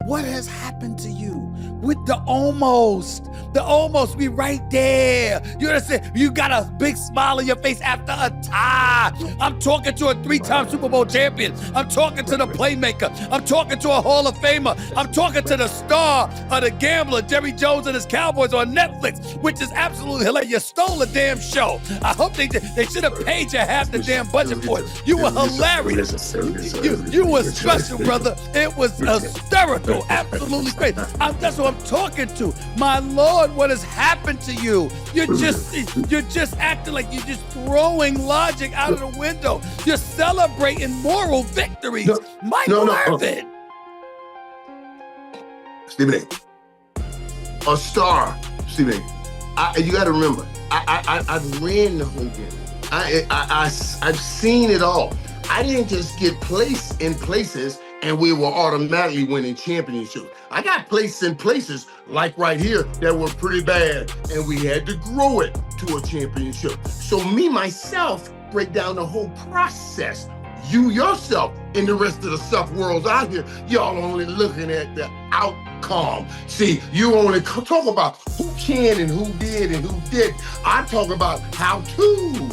What has happened to you with the almost? The almost, we right there. You understand? You got a big smile on your face after a tie. I'm talking to a 3-time Super Bowl champion. I'm talking to the playmaker. I'm talking to a Hall of Famer. I'm talking to the star of The Gambler, Jerry Jones and his Cowboys on Netflix, which is absolutely hilarious. You stole a damn show. I hope they should have paid you half the damn budget for it. You were hilarious. You were special, brother. It was hysterical. Absolutely great. That's what I'm talking to. My Lord, what has happened to you? You're just acting like you're just throwing logic out of the window. You're celebrating moral victories. Michael Irvin. Stephen A. A star, Stephen A. You got to remember, I've ran the whole game. I've seen it all. I didn't just get placed in places and we were automatically winning championships. I got placed in places like right here that were pretty bad, and we had to grow it to a championship. So me, myself, break down the whole process. You yourself and the rest of the suck worlds out here, y'all only looking at the outcome. See, you only talk about who can and who did and who did. I talk about how to.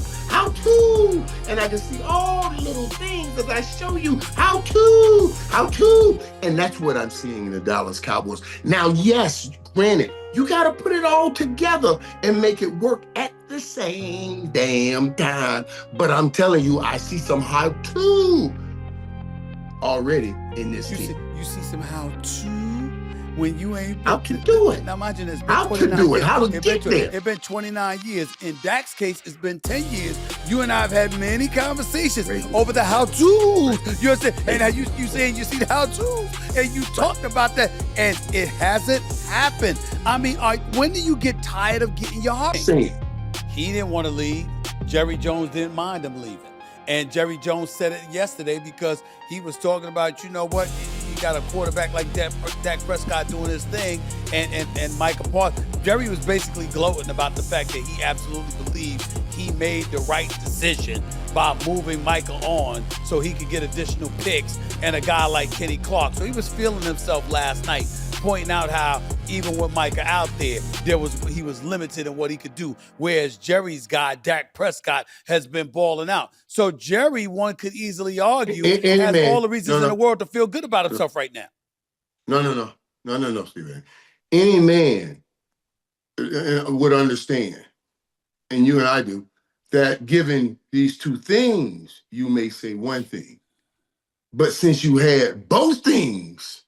And I can see all the little things that I show you how to. And that's what I'm seeing in the Dallas Cowboys. Now, yes, granted, you got to put it all together and make it work at the same damn time. But I'm telling you, I see some how to already in this team. You see some how to? When you ain't how to do it. Now imagine it's been how to do it, how to get there. It's been 29 years. In Dak's case, it's been 10 years. You and I have had many conversations over the how to. You understand? And now you saying you see the how to, and you talked about that, and it hasn't happened. I mean, when do you get tired of getting your heart? He didn't want to leave. Jerry Jones didn't mind him leaving. And Jerry Jones said it yesterday because he was talking about, you know what, you got a quarterback like Dak Prescott doing his thing and Michael Parsons. Jerry was basically gloating about the fact that he absolutely believed he made the right decision by moving Michael on so he could get additional picks and a guy like Kenny Clark. So he was feeling himself last night, pointing out how even with Micah out there, he was limited in what he could do, whereas Jerry's guy, Dak Prescott, has been balling out. So Jerry, one could easily argue, has all the reasons in the world to feel good about himself right now. No, Stephen. Any man would understand, and you and I do, that given these two things, you may say one thing. But since you had both things,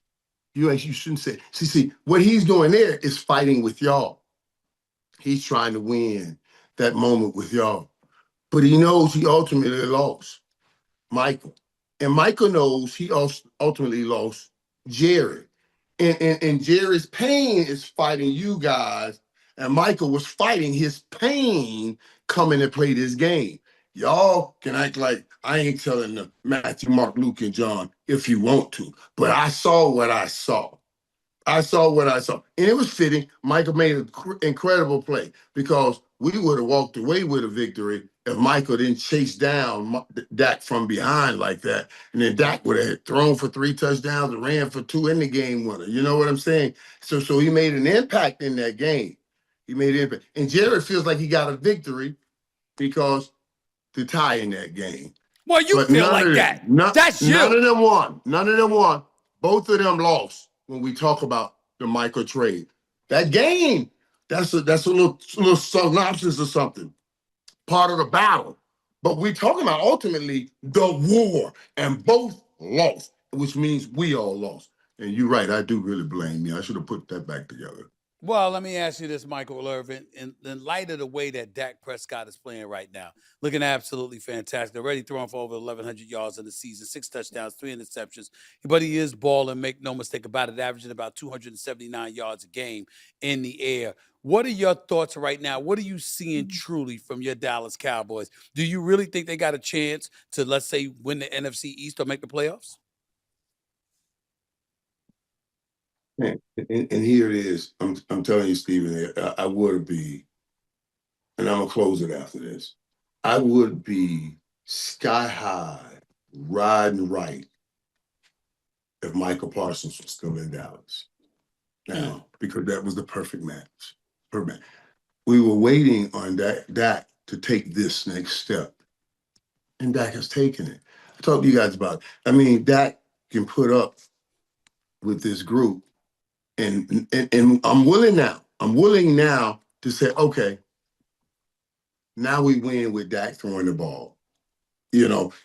you shouldn't say. See, what he's doing there is fighting with y'all. He's trying to win that moment with y'all. But he knows he ultimately lost Michael. And Michael knows he ultimately lost Jerry. And Jerry's pain is fighting you guys. And Michael was fighting his pain coming to play this game. Y'all can act like I ain't telling them Matthew, Mark, Luke, and John if you want to. But I saw what I saw. And it was fitting. Michael made an incredible play because we would have walked away with a victory if Michael didn't chase down Dak from behind like that. And then Dak would have thrown for 3 touchdowns and ran for 2 in the game winner. You know what I'm saying? So he made an impact in that game. He made an impact. And Jared feels like he got a victory because the tie in that game. Well, you feel like that. That's you. None of them won. Both of them lost when we talk about the Michael trade. That game, that's a little synopsis or something. Part of the battle. But we're talking about ultimately the war, and both lost, which means we all lost. And you're right, I do really blame me. I should have put that back together. Well, let me ask you this, Michael Irvin. In light of the way that Dak Prescott is playing right now, looking absolutely fantastic, already throwing for over 1,100 yards in the season, 6 touchdowns, 3 interceptions, but he is balling, make no mistake about it, averaging about 279 yards a game in the air. What are your thoughts right now? What are you seeing truly from your Dallas Cowboys? Do you really think they got a chance to, let's say, win the NFC East or make the playoffs? And here it is. I'm telling you, Stephen, I would be, and I'm going to close it after this. I would be sky high, riding right if Michael Parsons was still in Dallas. Now, because that was the perfect match. Perfect. We were waiting on Dak to take this next step, and Dak has taken it. I talked to you guys about it. I mean, Dak can put up with this group, and I'm willing now. I'm willing now to say, okay, now we win with Dak throwing the ball. And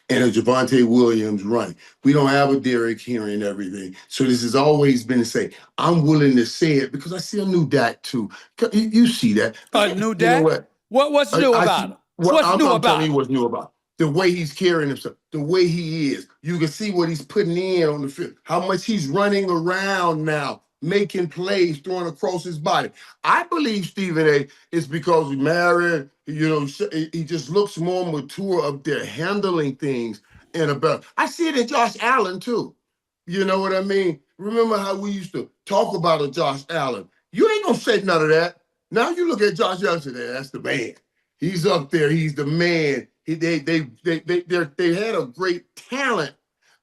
a Javonte Williams running. We don't have a Derrick Henry and everything. So this has always been to say, I'm willing to say it because I see a new Dak too. You see that. A new You know Dak? what? What's new about him? I'm telling you what's new about him. The way he's carrying himself, the way he is. You can see what he's putting in on the field, how much he's running around now, making plays, throwing across his body. I believe, Stephen A., it's because he's married, he just looks more mature up there, handling things in a better. I see it in Josh Allen, too. You know what I mean? Remember how we used to talk about a Josh Allen? You ain't gonna say none of that. Now you look at Josh Allen and say, that's the man. He's up there. He's the man. They had a great talent,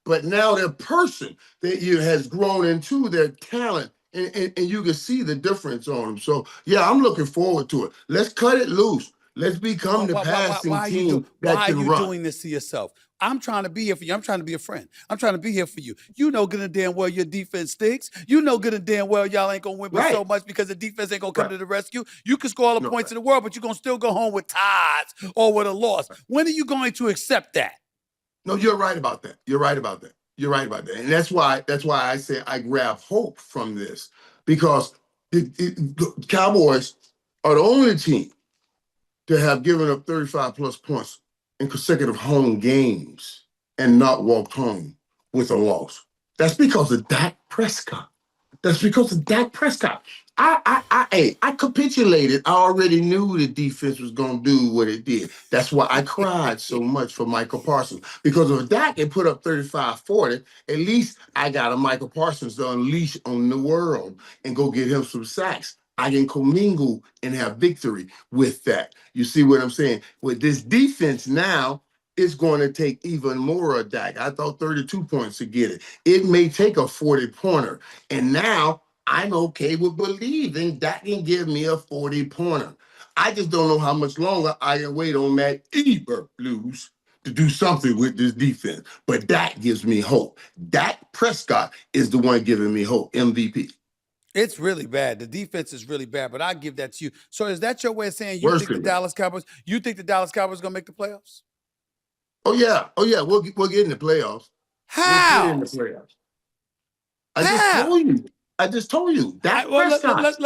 but now their person has grown into their talent, and you can see the difference on them. So yeah, I'm looking forward to it. Let's cut it loose. Let's become the passing team that can run. Why are you doing this to yourself? I'm trying to be here for you. I'm trying to be a friend. I'm trying to be here for you. You know good and damn well your defense stinks. You know good and damn well y'all ain't going to win by so much because the defense ain't going to come to the rescue. You can score all the points in the world, but you're going to still go home with ties or with a loss. When are you going to accept that? No, you're right about that. You're right about that. And that's why I say I grab hope from this, because the Cowboys are the only team to have given up 35 plus points in consecutive home games and not walked home with a loss. That's because of Dak Prescott. I capitulated. I already knew the defense was going to do what it did. That's why I cried so much for Michael Parsons. Because if Dak had put up 35-40, at least I got a Michael Parsons to unleash on the world and go get him some sacks. I can commingle and have victory with that. You see what I'm saying? With this defense now, it's going to take even more of Dak. I thought 32 points to get it. It may take a 40-pointer. And now I'm okay with believing Dak can give me a 40-pointer. I just don't know how much longer I can wait on Matt Eberflus to do something with this defense. But Dak gives me hope. Dak Prescott is the one giving me hope, MVP. It's really bad. The defense is really bad, but I give that to you. So is that your way of saying you think the Dallas Cowboys are going to make the playoffs? Oh yeah. We'll get in the playoffs. How? We'll get in the playoffs. I just told you. Dak Prescott. Let's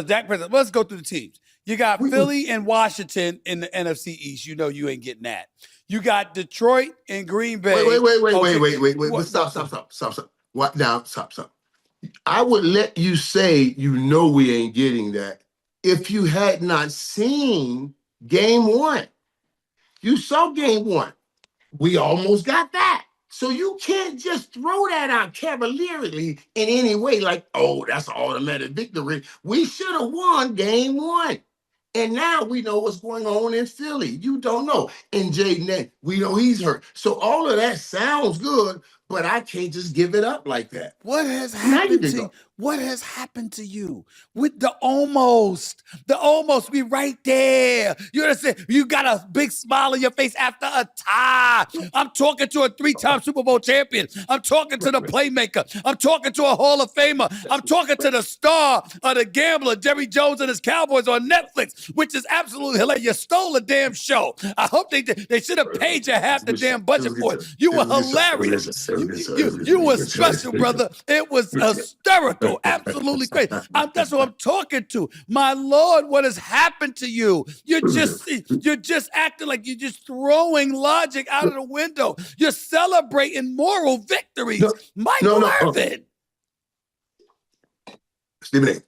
Dak Prescott. Let's go through the teams. You got Philly and Washington in the NFC East. You know you ain't getting that. You got Detroit and Green Bay. Wait. Stop. What now? Stop. I would let you say we ain't getting that if you had not seen game one. You saw game one. We almost got that. So you can't just throw that out cavalierly in any way like, oh, that's an automatic victory. We should have won game one. And now we know what's going on in Philly. You don't know. And Jaden, we know he's hurt. So all of that sounds good, but I can't just give it up like that. What has happened to you with the almost? The almost be right there. You understand? You got a big smile on your face after a tie. I'm talking to a 3-time Super Bowl champion. I'm talking to the playmaker. I'm talking to a Hall of Famer. I'm talking to the star of The Gambler, Jerry Jones and his Cowboys on Netflix, which is absolutely hilarious. You stole a damn show. I hope they should have paid you half the damn budget for it. You were hilarious. You were special, brother. It was hysterical. Absolutely crazy. That's what I'm talking to. My Lord, what has happened to you? You're just acting like you're just throwing logic out of the window. You're celebrating moral victories. Michael Irvin. Stephen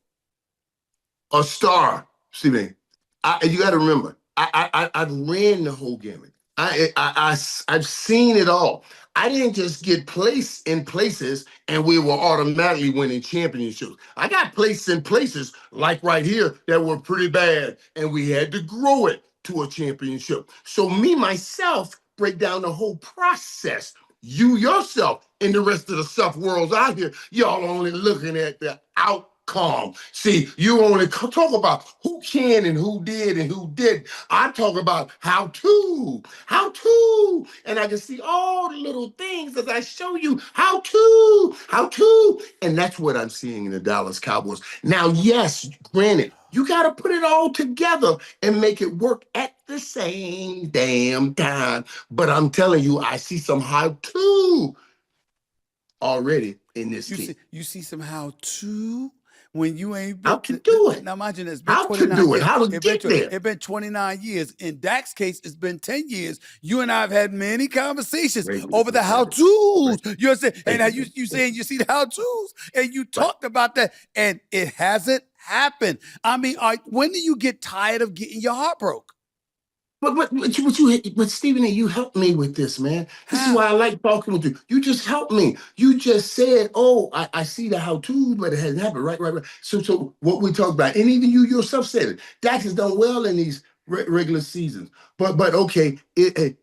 A. star, Stephen A. You got to remember, I've ran the whole gamut. I've seen it all. I didn't just get placed in places and we were automatically winning championships. I got placed in places like right here that were pretty bad and we had to grow it to a championship. So me, myself, break down the whole process. You yourself and the rest of the stuff worlds out here, y'all only looking at the outcome. See, you only talk about who can and who did and who didn't. I talk about how to. And I can see all the little things as I show you how to. And that's what I'm seeing in the Dallas Cowboys. Now, yes, granted, you got to put it all together and make it work at the same damn time. But I'm telling you, I see some how to already in this team. You see some how to when you ain't How been to do it. now imagine it's been How to 29 do it. years. How to get there. It's been 29 years. In Dak's case, it's been 10 years. You and I have had many conversations over the how to's. You understand? And now you saying you see the how to's and you talked about that and it hasn't happened. I mean, when do you get tired of getting your heart broke? But Stephen A., you helped me with this, man. This is why I like talking with you. You just helped me. You just said, "Oh, I see the how-to, but it hasn't happened." Right. So what we talked about, and even you yourself said it. Dax has done well in these regular seasons, but okay,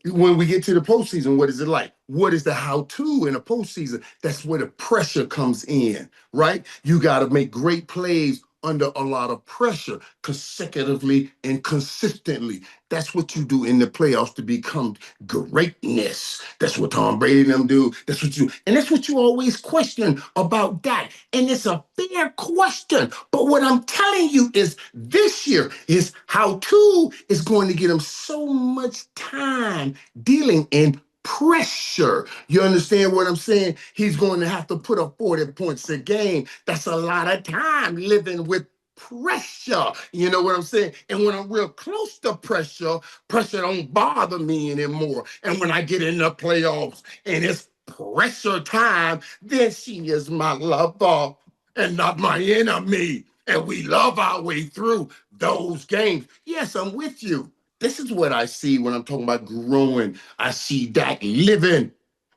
when we get to the postseason, what is it like? What is the how-to in a postseason? That's where the pressure comes in, right? You got to make great plays under a lot of pressure consecutively and consistently. That's what you do in the playoffs to become greatness. That's what Tom Brady and them do. That's what you always question about that. And it's a fair question. But what I'm telling you is this year is how to is going to get him so much time dealing in pressure. You understand what I'm saying? He's going to have to put up 40 points a game. That's a lot of time living with pressure. You know what I'm saying? And when I'm real close to pressure don't bother me anymore. And when I get in the playoffs and it's pressure time, then she is my lover and not my enemy. And we love our way through those games. Yes, I'm with you. This is what I see when I'm talking about growing. I see Dak living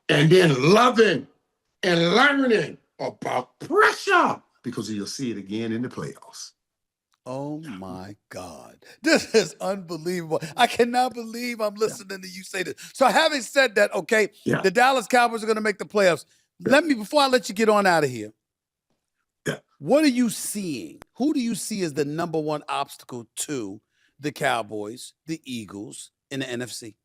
and then loving and learning about pressure because you'll see it again in the playoffs. Oh my God. This is unbelievable. I cannot believe I'm listening to you say this. So having said that, okay, the Dallas Cowboys are going to make the playoffs. Before I let you get on out of here, what are you seeing? Who do you see as the number one obstacle to the Cowboys, the Eagles, in the NFC?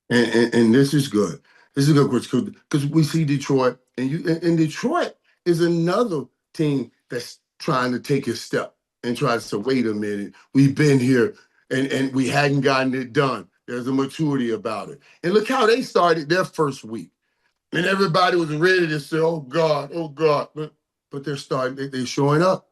And this is good. This is good because we see Detroit, and Detroit is another team that's trying to take a step and tries to wait a minute. We've been here and we hadn't gotten it done. There's a maturity about it. And look how they started their first week. And everybody was ready to say, oh God. But they're showing up.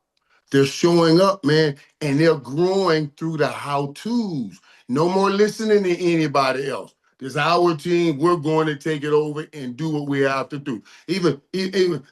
They're showing up, man, and they're growing through the how-tos. No more listening to anybody else. This is our team. We're going to take it over and do what we have to do. Even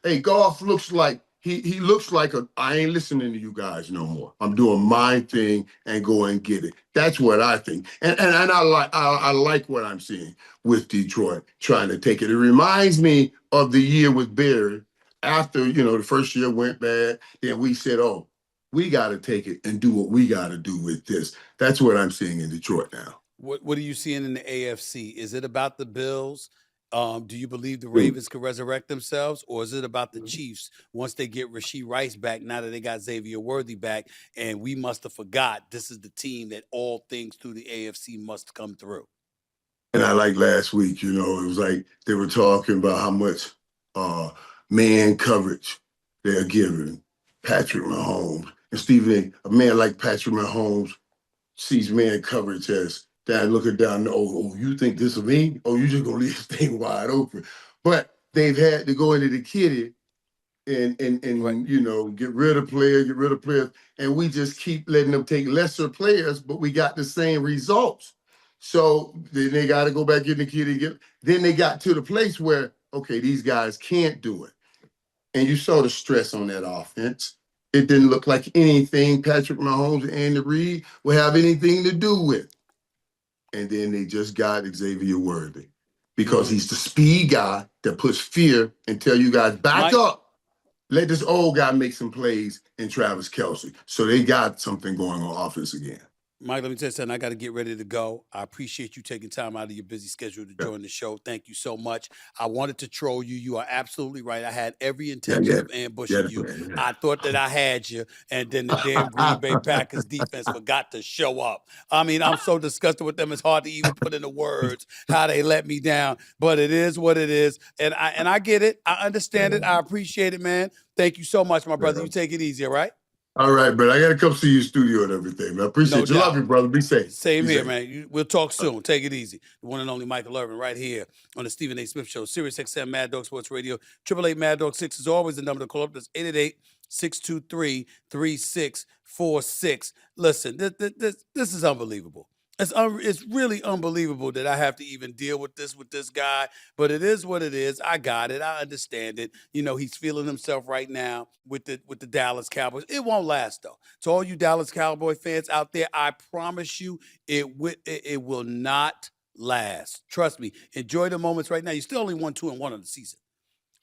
hey, Goff looks like he looks like I ain't listening to you guys no more. I'm doing my thing and go and get it. That's what I think. And I like what I'm seeing with Detroit trying to take it. It reminds me of the year with Barry. After, the first year went bad, then we said, oh, we got to take it and do what we got to do with this. That's what I'm seeing in Detroit now. What are you seeing in the AFC? Is it about the Bills? Do you believe the Ravens could resurrect themselves? Or is it about the Chiefs once they get Rashee Rice back, now that they got Xavier Worthy back, and we must have forgot this is the team that all things through the AFC must come through? And I like last week, it was like they were talking about how much man coverage they're giving Patrick Mahomes. And Stephen, a man like Patrick Mahomes sees man coverage as that looking down, oh, you think this of me? Oh, you just gonna leave this thing wide open. But they've had to go into the kitty and get rid of players. And we just keep letting them take lesser players, but we got the same results. So then they got to go back in the kitty. Then they got to the place where, okay, these guys can't do it. And you saw the stress on that offense. It didn't look like anything Patrick Mahomes and Andy Reid would have anything to do with. And then they just got Xavier Worthy because he's the speed guy that puts fear and tell you guys, back up. Let this old guy make some plays in Travis Kelce. So they got something going on offense again. Mike, let me tell you something. I got to get ready to go. I appreciate you taking time out of your busy schedule to Yeah, join the show. Thank you so much. I wanted to troll you. You are absolutely right. I had every yeah, intention yeah, of ambushing yeah. you. I thought that I had you, and then the damn Green Bay Packers defense forgot to show up. I mean, I'm so disgusted with them. It's hard to even put into words how they let me down. But it is what it is, and I get it. I understand it. I appreciate it, man. Thank you so much, my brother. You take it easy, all right? All right, but I got to come see your studio and everything. Man. I No appreciate you. Love doubt. you, brother. Be safe. Same Be here, safe. man. We'll talk soon. Take it easy. The one and only Michael Irvin right here on the Stephen A. Smith Show, Sirius XM Mad Dog Sports Radio. 888 Mad Dog 6 is always the number to call up. That's 888-623-3646. Listen, this is unbelievable. It's really unbelievable that I have to even deal with this guy, but it is what it is. I got it. I understand it. You know, he's feeling himself right now with the Dallas Cowboys. It won't last though. To all you Dallas Cowboy fans out there, I promise you it will not last. Trust me. Enjoy the moments right now. You still only won 2-1 on the season.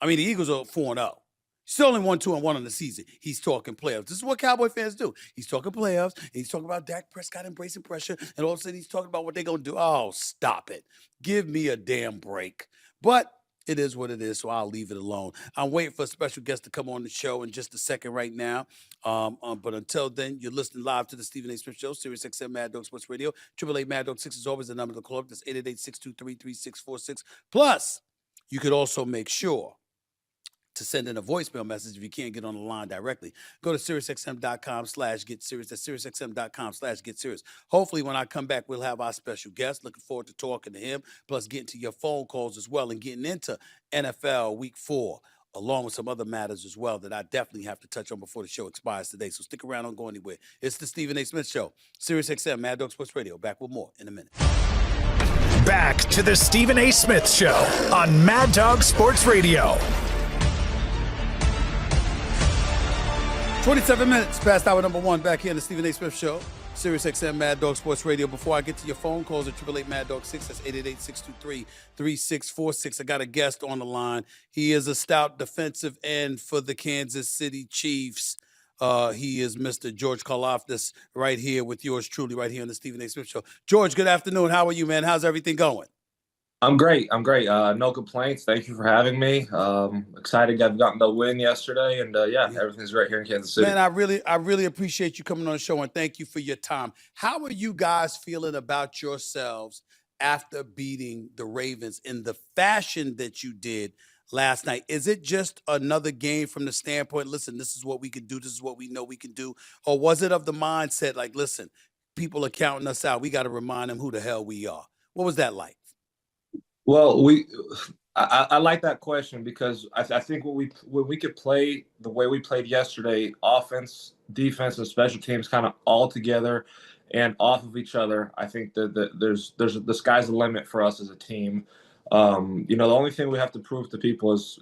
I mean, the Eagles are 4-0. Still only won 2-1 on the season. He's talking playoffs. This is what Cowboy fans do. He's talking playoffs. And he's talking about Dak Prescott embracing pressure. And all of a sudden, he's talking about what they're going to do. Oh, stop it. Give me a damn break. But it is what it is, so I'll leave it alone. I'm waiting for a special guest to come on the show in just a second right now. But until then, you're listening live to the Stephen A. Smith Show, Sirius XM Mad Dog Sports Radio. 888 Mad Dog 6 is always the number to call up. That's 888-623-3646. Plus, you could also make sure to send in a voicemail message if you can't get on the line directly. Go to SiriusXM.com/get serious. That's SiriusXM.com/get serious. Hopefully, when I come back, we'll have our special guest. Looking forward to talking to him, plus getting to your phone calls as well and getting into NFL Week 4, along with some other matters as well that I definitely have to touch on before the show expires today. So stick around, don't go anywhere. It's the Stephen A. Smith Show, SiriusXM, Mad Dog Sports Radio. Back with more in a minute. Back to the Stephen A. Smith Show on Mad Dog Sports Radio. 27 minutes past hour number 1 back here in the Stephen A. Smith Show, Sirius XM Mad Dog Sports Radio. Before I get to your phone calls at 888 Mad Dog 6, that's 888-623-3646. I got a guest on the line. He is a stout defensive end for the Kansas City Chiefs. He is Mr. George Karlaftis right here with yours truly right here on the Stephen A. Smith Show. George, good afternoon. How are you, man? How's everything going? I'm great. No complaints. Thank you for having me. Excited. I've gotten the win yesterday, and everything's right here in Kansas City. Man, I really appreciate you coming on the show, and thank you for your time. How are you guys feeling about yourselves after beating the Ravens in the fashion that you did last night? Is it just another game from the standpoint, listen, this is what we can do, this is what we know we can do? Or was it of the mindset like, listen, people are counting us out, we got to remind them who the hell we are? What was that like? Well, I like that question because I think when we could play the way we played yesterday, offense, defense, and special teams kind of all together and off of each other, I think that there's the sky's the limit for us as a team. The only thing we have to prove to people is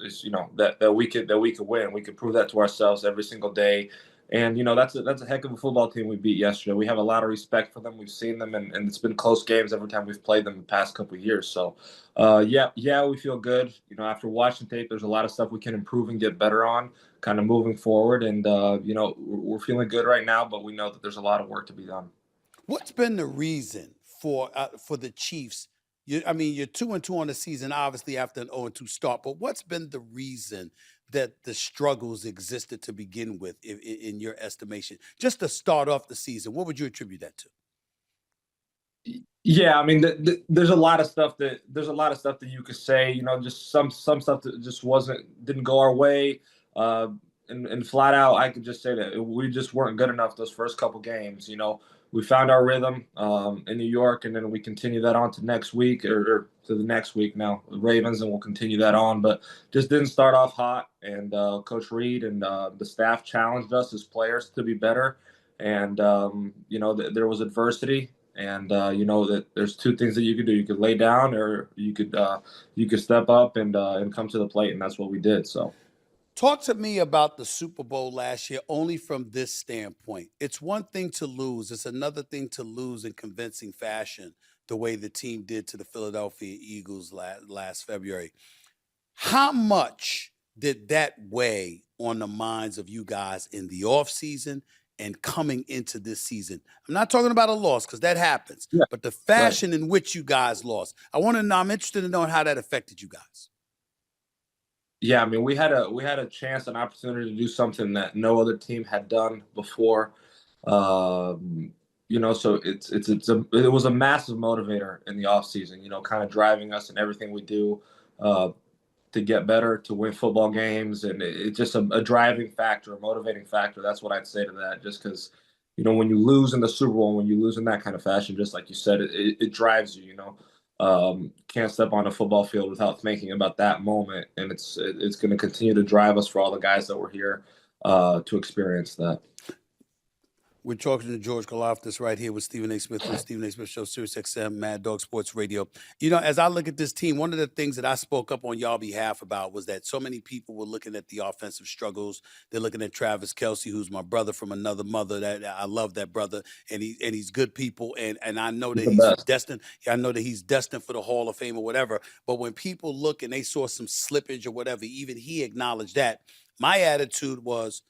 that we could win. We could prove that to ourselves every single day. And that's a heck of a football team we beat yesterday. We have a lot of respect for them. We've seen them, and it's been close games every time we've played them the past couple of years. So, we feel good. After watching tape, there's a lot of stuff we can improve and get better on, kind of moving forward. And we're feeling good right now, but we know that there's a lot of work to be done. What's been the reason for the Chiefs? You're 2-2 on the season, obviously after an 0-2 start. But what's been the reason that the struggles existed to begin with, in your estimation, just to start off the season? What would you attribute that to? Yeah, there's a lot of stuff that you could say. Just some stuff that just didn't go our way. And flat out, I could just say that we just weren't good enough those first couple games. We found our rhythm in New York, and then we continue that on to next week or to the next week now, the Ravens, and we'll continue that on. But just didn't start off hot, and Coach Reed and the staff challenged us as players to be better. And, there was adversity, and, that there's two things that you could do. You could lay down, or you could step up and come to the plate, and that's what we did. So. Talk to me about the Super Bowl last year, only from this standpoint. It's one thing to lose. It's another thing to lose in convincing fashion, the way the team did to the Philadelphia Eagles last February. How much did that weigh on the minds of you guys in the offseason and coming into this season? I'm not talking about a loss because that happens, Yeah, but the fashion in which you guys lost. I'm interested in knowing how that affected you guys. Yeah, I mean, we had a chance, an opportunity to do something that no other team had done before. Um, so it was a massive motivator in the offseason, kind of driving us in everything we do uh, to get better, to win football games, and it's just a driving factor, a motivating factor. That's what I'd say to that. Just because, when you lose in the Super Bowl, when you lose in that kind of fashion, just like you said, it drives you. Can't step on a football field without thinking about that moment, and it's going to continue to drive us for all the guys that were here to experience that. We're talking to George Karlaftis right here with Stephen A. Smith on the Stephen A. Smith Show, Sirius XM, Mad Dog Sports Radio. As I look at this team, one of the things that I spoke up on y'all behalf about was that so many people were looking at the offensive struggles. They're looking at Travis Kelce, who's my brother from another mother. That I love that brother, and he's good people, and I know that he's destined. I know that he's destined for the Hall of Fame or whatever. But when people look and they saw some slippage or whatever, even he acknowledged that. My attitude was,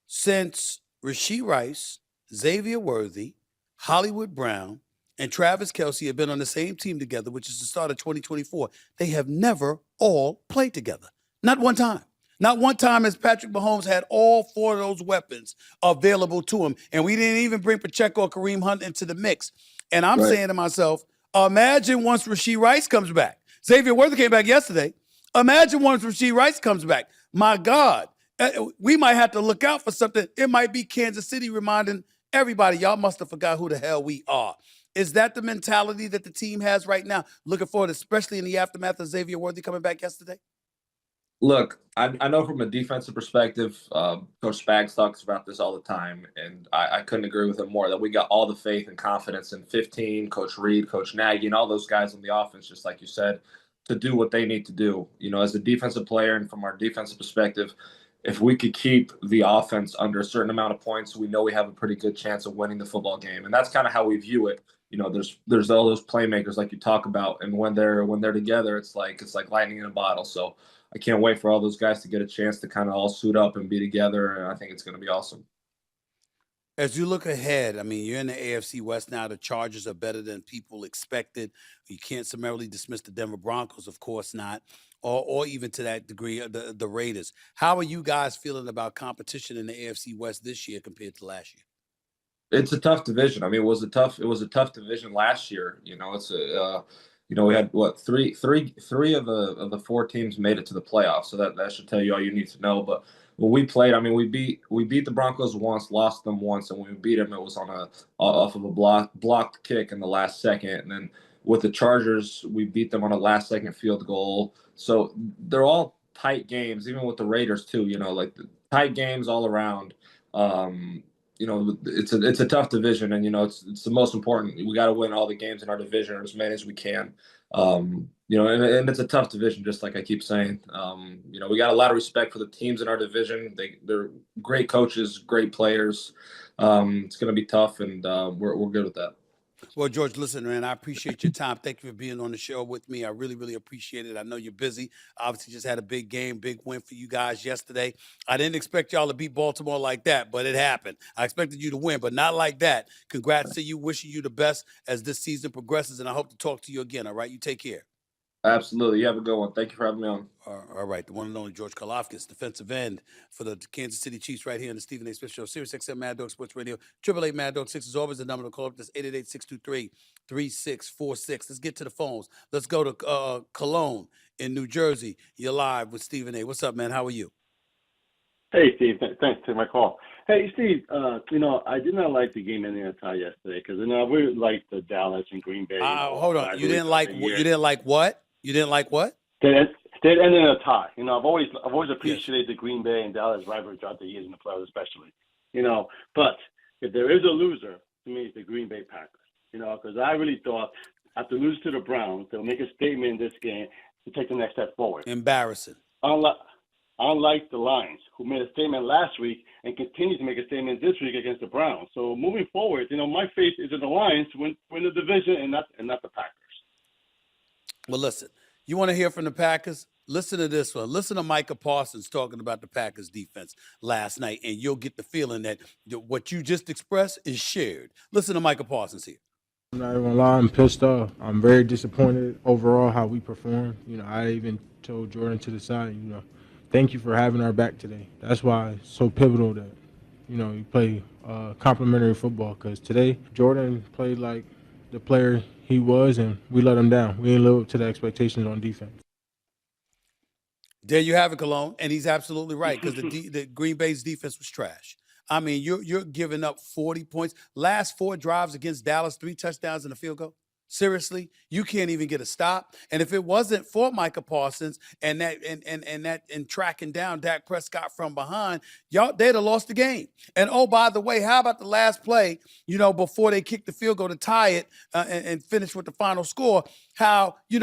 since Rashee Rice, Xavier Worthy, Hollywood Brown, and Travis Kelce have been on the same team together, which is the start of 2024. They have never all played together. Not one time. Not one time has Patrick Mahomes had all four of those weapons available to him. And we didn't even bring Pacheco or Kareem Hunt into the mix. And I'm saying to myself, imagine once Rashee Rice comes back. Xavier Worthy came back yesterday. Imagine once Rashee Rice comes back. My God, we might have to look out for something. It might be Kansas City reminding everybody, y'all must have forgot who the hell we are. Is that the mentality that the team has right now? Looking forward, especially in the aftermath of Xavier Worthy coming back yesterday? Look, I know from a defensive perspective, Coach Spags talks about this all the time, and I couldn't agree with him more, that we got all the faith and confidence in 15, Coach Reed, Coach Nagy, and all those guys on the offense, just like you said, to do what they need to do. As a defensive player and from our defensive perspective, if we could keep the offense under a certain amount of points, we know we have a pretty good chance of winning the football game. And that's kind of how we view it. There's all those playmakers like you talk about, and when they're together, it's like lightning in a bottle. So I can't wait for all those guys to get a chance to kind of all suit up and be together, and I think it's going to be awesome. As you look ahead, I mean, you're in the AFC West now. The Chargers are better than people expected. You can't summarily dismiss the Denver Broncos, of course not, or even to that degree, the Raiders. How are you guys feeling about competition in the AFC West this year compared to last year? It's a tough division. I mean, it was a tough division last year. We had three of the four teams made it to the playoffs, so that should tell you all you need to know. But when we played, I mean, we beat the Broncos once, lost them once, and when we beat them, it was off of a blocked kick in the last second. And then with the Chargers, we beat them on a last second field goal. So they're all tight games, even with the Raiders too. The tight games all around. It's a tough division, and it's the most important. We got to win all the games in our division, or as many as we can. And it's a tough division, just like I keep saying. We got a lot of respect for the teams in our division. They're great coaches, great players. It's going to be tough, and we're good with that. Well, George, listen, man, I appreciate your time. Thank you for being on the show with me. I really, really appreciate it. I know you're busy. Obviously, just had a big game, big win for you guys yesterday. I didn't expect y'all to beat Baltimore like that, but it happened. I expected you to win, but not like that. Congrats to you. Wishing you the best as this season progresses, and I hope to talk to you again, all right? You take care. Absolutely. You have a good one. Thank you for having me on. All right. The one and only George Karlaftis, defensive end for the Kansas City Chiefs, right here in the Stephen A. Smith Show, Sirius XM Mad Dog Sports Radio. 888 Mad Dog 6 is always the number to call up. That's 888-623-3646. Let's get to the phones. Let's go to Cologne in New Jersey. You're live with Stephen A. What's up, man? How are you? Hey, Steve. Thanks for my call. Hey, Steve, I did not like the game ending in a tie yesterday because, I really liked the Dallas and Green Bay. Hold on. You didn't like what? You didn't like what? They ended in a tie. I've always appreciated the Green Bay and Dallas rivalry throughout the years in the playoffs, especially. But if there is a loser, to me, it's the Green Bay Packers. Because I really thought after losing to the Browns, they'll make a statement in this game to take the next step forward. Embarrassing. Unlike the Lions, who made a statement last week and continue to make a statement this week against the Browns. So moving forward, my faith is in the Lions to win the division and not the Packers. Well, listen, you want to hear from the Packers? listen to this one. Listen to Micah Parsons talking about the Packers defense last night, and you'll get the feeling that what you just expressed is shared. Listen to Micah Parsons here. I'm not even gonna lie, I'm pissed off. I'm very disappointed overall how we performed. I even told Jordan to the side, thank you for having our back today. That's why it's so pivotal that, you play complimentary football, because today Jordan played like the player he was, and we let him down. We didn't live up to the expectations on defense. There you have it, Cologne, and he's absolutely right, because the Green Bay's defense was trash. I mean, you're giving up 40 points. Last 4 drives against Dallas, 3 touchdowns and a field goal. Seriously, you can't even get a stop. And if it wasn't for Micah Parsons and tracking down Dak Prescott from behind, they'd have lost the game. And oh, by the way, how about the last play? Before they kicked the field goal to tie it and finish with the final score? How they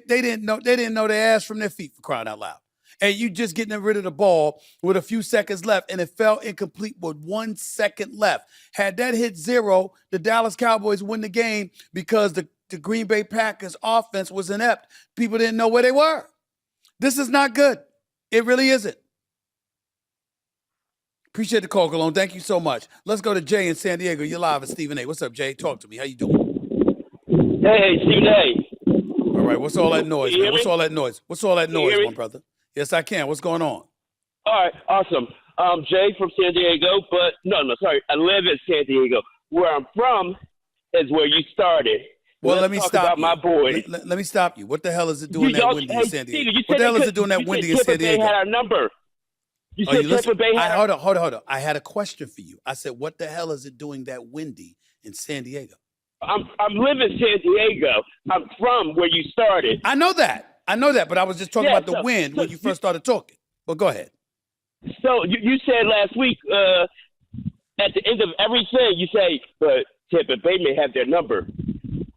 didn't know their ass from their feet, for crying out loud. And you just getting rid of the ball with a few seconds left, and it fell incomplete with 1 second left. Had that hit 0, the Dallas Cowboys win the game because the Green Bay Packers offense was inept. People didn't know where they were. This is not good. It really isn't. Appreciate the call, Cologne. Thank you so much. Let's go to Jay in San Diego. You're live at Stephen A. What's up, Jay? Talk to me. How you doing? Hey, Stephen A. All right. What's all that noise, man? What's all that noise? What's all that noise, my brother? Yes, I can. What's going on? All right, awesome. Jay from San Diego, but sorry. I live in San Diego. Where I'm from is where you started. Well, let me stop you. My boy. Let me stop you. What the hell is it doing that windy in San Diego? Steven, what the hell is it doing that windy in San Diego? Tampa Bay had our number. You said Tampa Bay had our... Hold on. I had a question for you. I said, what the hell is it doing that windy in San Diego? I'm living in San Diego. I'm from where you started. I know that, but I was just talking about the wind when you first started talking. Well, go ahead. So you said last week at the end of everything, you say, but Tampa Bay may have their number.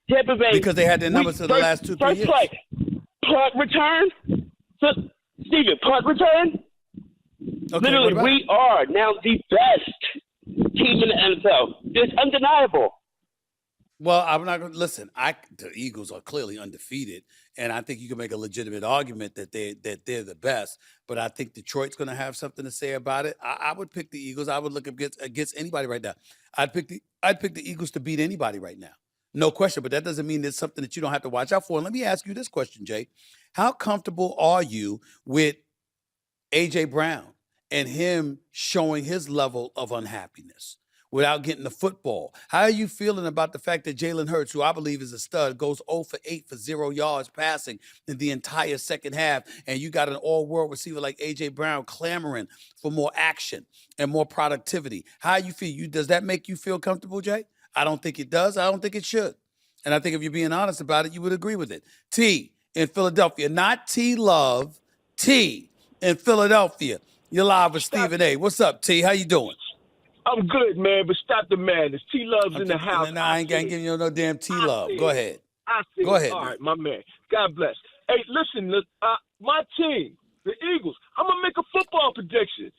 Tampa Bay. Because they had their numbers for the last 2-3 years. Play, punt return? So, Steven, punt return? Okay, literally, we are now the best team in the NFL. It's undeniable. Well, I'm not going to listen. The Eagles are clearly undefeated, and I think you can make a legitimate argument that they're the best. But I think Detroit's going to have something to say about it. I would pick the Eagles. I would look against anybody right now. I'd pick the Eagles to beat anybody right now, no question. But that doesn't mean there's something that you don't have to watch out for. And let me ask you this question, Jay: how comfortable are you with AJ Brown and him showing his level of unhappiness without getting the football? How are you feeling about the fact that Jalen Hurts, who I believe is a stud, goes 0 for 8 for 0 yards passing in the entire second half, and you got an all-world receiver like A.J. Brown clamoring for more action and more productivity? How you feel? Does that make you feel comfortable, Jay? I don't think it does. I don't think it should. And I think if you're being honest about it, you would agree with it. T in Philadelphia, not T-Love, T in Philadelphia. You're live with Stephen A. What's up, T? How you doing? I'm good, man, but stop the madness. T-Love's in the house. No, I ain't giving you no damn T-Love. Go ahead. I see. Go ahead. All man. right, my man. God bless. Hey, listen, my team, the Eagles, I'm going to make a football prediction.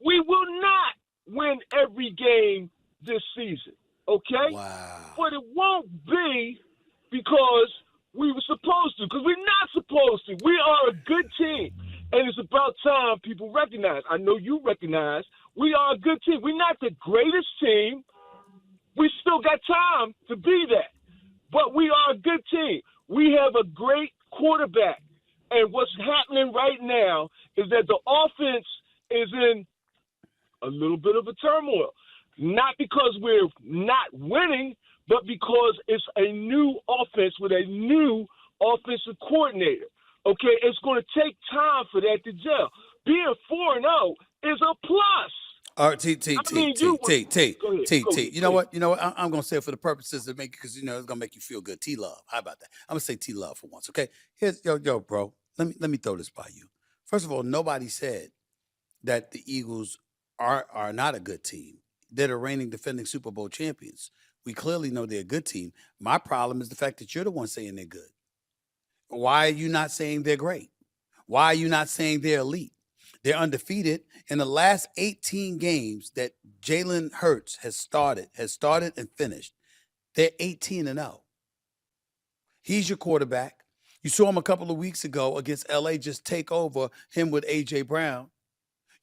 We will not win every game this season, okay? Wow. But it won't be because we were supposed to, because we're not supposed to. We are a good team, and it's about time people recognize. I know you recognize we are a good team. We're not the greatest team. We still got time to be that. But we are a good team. We have a great quarterback. And what's happening right now is that the offense is in a little bit of a turmoil. Not because we're not winning, but because it's a new offense with a new offensive coordinator. Okay, it's going to take time for that to gel. Being 4-0 is a plus. All right, T. You know what? I'm going to say it for the purposes of making, because it's going to make you feel good. T-Love. How about that? I'm going to say T-Love for once, okay? Here's, bro. Let me throw this by you. First of all, nobody said that the Eagles are not a good team. They're the reigning defending Super Bowl champions. We clearly know they're a good team. My problem is the fact that you're the one saying they're good. Why are you not saying they're great? Why are you not saying they're elite? They're undefeated. In the last 18 games that Jalen Hurts has started and finished, they're 18-0. He's your quarterback. You saw him a couple of weeks ago against LA just take over him with A.J. Brown.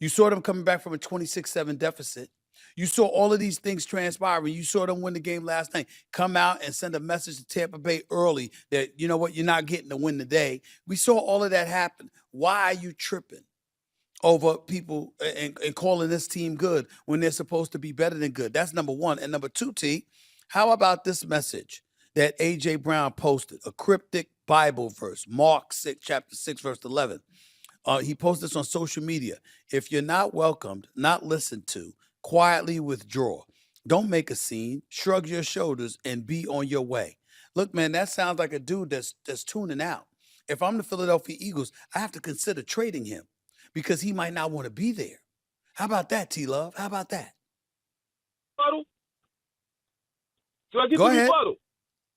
You saw them coming back from a 26-7 deficit. You saw all of these things transpiring. You saw them win the game last night. Come out and send a message to Tampa Bay early that, you know what, you're not getting to win today. We saw all of that happen. Why are you tripping over people and calling this team good when they're supposed to be better than good? That's number one. And number two, T, how about this message that A.J. Brown posted, a cryptic Bible verse, Mark 6, chapter 6, verse 11. He posted this on social media. If you're not welcomed, not listened to, quietly withdraw. Don't make a scene, shrug your shoulders, and be on your way. Look, man, that sounds like a dude that's tuning out. If I'm the Philadelphia Eagles, I have to consider trading him because he might not want to be there. How about that, T-Love? How about that? So I get Go the ahead. rebuttal.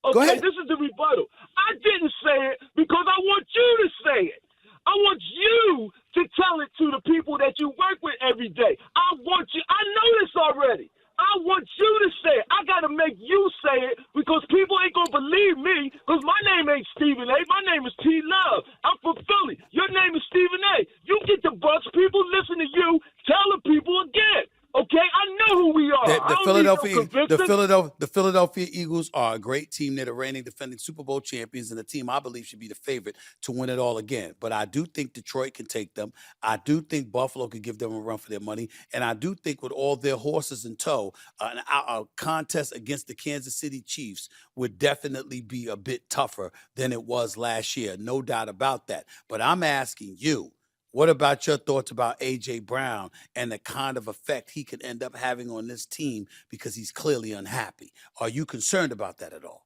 Okay, Go ahead. this is the rebuttal. I didn't say it because I want you to say it. I want you to tell it to the people that you work with every day. I know this already. I want you to say it. I got to make you say it because people ain't going to believe me because my name ain't Stephen A. My name is T. Love. I'm from Philly. Your name is Stephen A. You get the bus. People listen to you. Tell the people again. Okay, I know who we are. The Philadelphia Eagles are a great team. They're the reigning defending Super Bowl champions and a team I believe should be the favorite to win it all again. But I do think Detroit can take them. I do think Buffalo could give them a run for their money. And I do think with all their horses in tow, a contest against the Kansas City Chiefs would definitely be a bit tougher than it was last year. No doubt about that. But I'm asking you, what about your thoughts about A.J. Brown and the kind of effect he could end up having on this team because he's clearly unhappy? Are you concerned about that at all?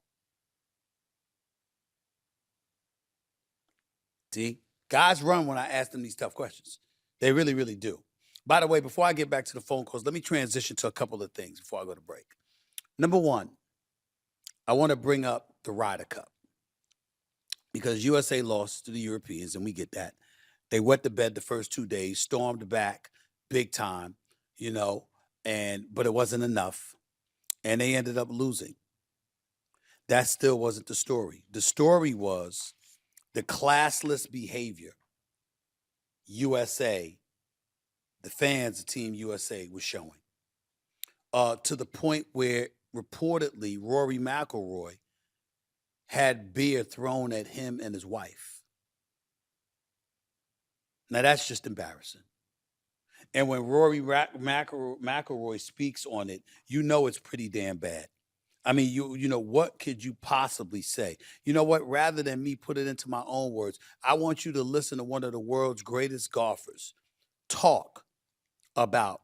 See, guys run when I ask them these tough questions. They really, really do. By the way, before I get back to the phone calls, let me transition to a couple of things before I go to break. Number one, I want to bring up the Ryder Cup because USA lost to the Europeans, and we get that. They wet the bed the first 2 days, stormed back big time, but it wasn't enough. And they ended up losing. That still wasn't the story. The story was the classless behavior USA, the fans of Team USA was showing. To the point where reportedly Rory McIlroy had beer thrown at him and his wife. Now, that's just embarrassing. And when Rory McIlroy speaks on it, you know it's pretty damn bad. I mean, you know, what could you possibly say? You know what? Rather than me put it into my own words, I want you to listen to one of the world's greatest golfers talk about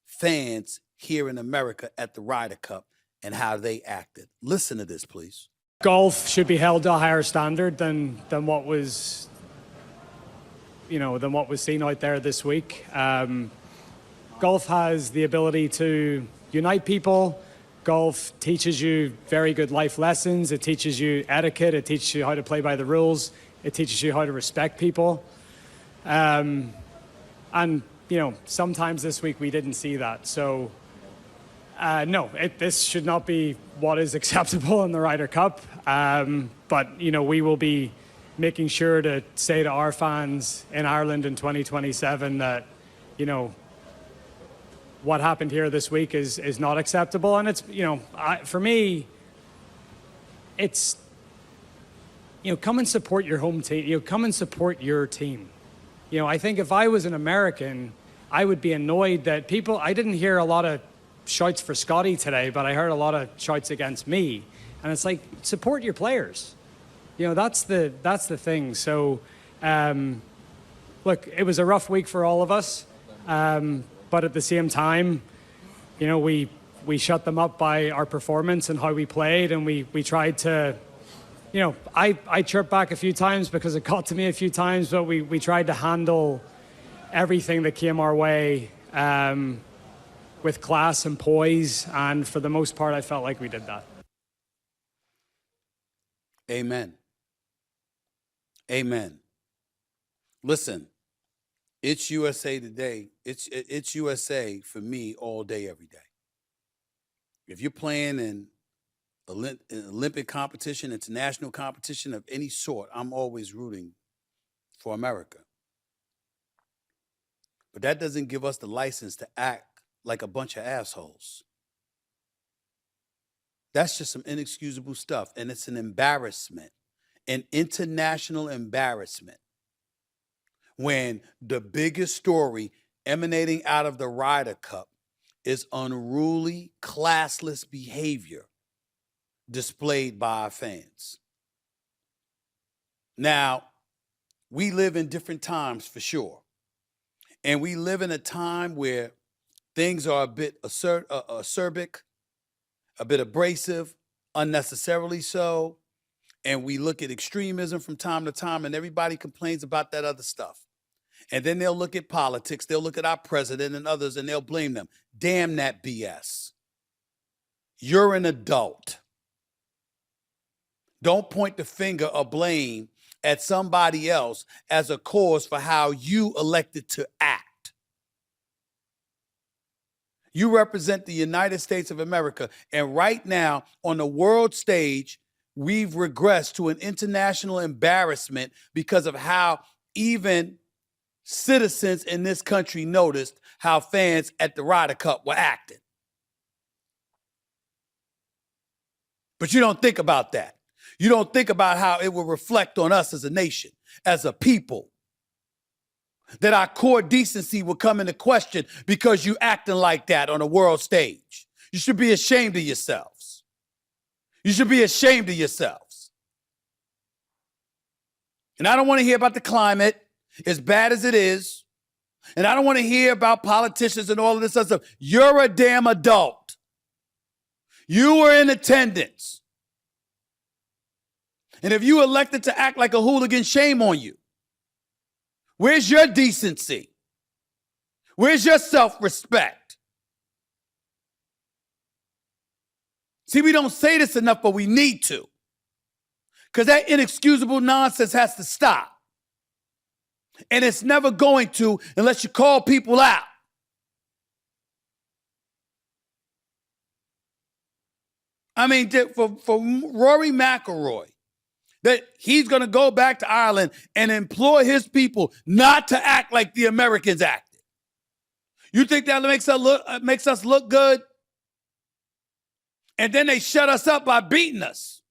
fans here in America at the Ryder Cup and how they acted. Listen to this, please. Golf should be held to a higher standard than what was seen out there this week. Golf has the ability to unite people. Golf teaches you very good life lessons. It teaches you etiquette. It teaches you how to play by the rules. It teaches you how to respect people. And, sometimes this week we didn't see that. So, no, this should not be what is acceptable in the Ryder Cup. But, we will be making sure to say to our fans in Ireland in 2027 that, what happened here this week is not acceptable. And it's, for me, it's, come and support your home team. Come and support your team. I think if I was an American, I would be annoyed that I didn't hear a lot of shouts for Scotty today, but I heard a lot of shouts against me. And it's like, support your players. That's the thing. So, look, it was a rough week for all of us. But at the same time, we shut them up by our performance and how we played. And we tried to, I chirped back a few times because it got to me a few times, but we tried to handle everything that came our way with class and poise. And for the most part, I felt like we did that. Amen. Amen. Listen, it's USA today. It's USA for me all day, every day. If you're playing in Olympic competition, international competition of any sort, I'm always rooting for America. But that doesn't give us the license to act like a bunch of assholes. That's just some inexcusable stuff, and it's an embarrassment, an international embarrassment, when the biggest story emanating out of the Ryder Cup is unruly, classless behavior displayed by our fans. Now, we live in different times for sure. And we live in a time where things are a bit acerbic, a bit abrasive, unnecessarily so. And we look at extremism from time to time, and everybody complains about that other stuff. And then they'll look at politics, they'll look at our president and others, and they'll blame them. Damn that BS. You're an adult. Don't point the finger or blame at somebody else as a cause for how you elected to act. You represent the United States of America, and right now on the world stage, we've regressed to an international embarrassment because of how even citizens in this country noticed how fans at the Ryder Cup were acting. But you don't think about that. You don't think about how it will reflect on us as a nation, as a people. That our core decency will come into question because you acting like that on a world stage. You should be ashamed of yourselves. You should be ashamed of yourselves. And I don't want to hear about the climate, as bad as it is. And I don't want to hear about politicians and all of this other stuff. You're a damn adult. You were in attendance. And if you elected to act like a hooligan, shame on you. Where's your decency? Where's your self-respect? See, we don't say this enough, but we need to. Because that inexcusable nonsense has to stop. And it's never going to unless you call people out. I mean, for Rory McIlroy, that he's going to go back to Ireland and implore his people not to act like the Americans acted. You think that makes us look good? And then they shut us up by beating us,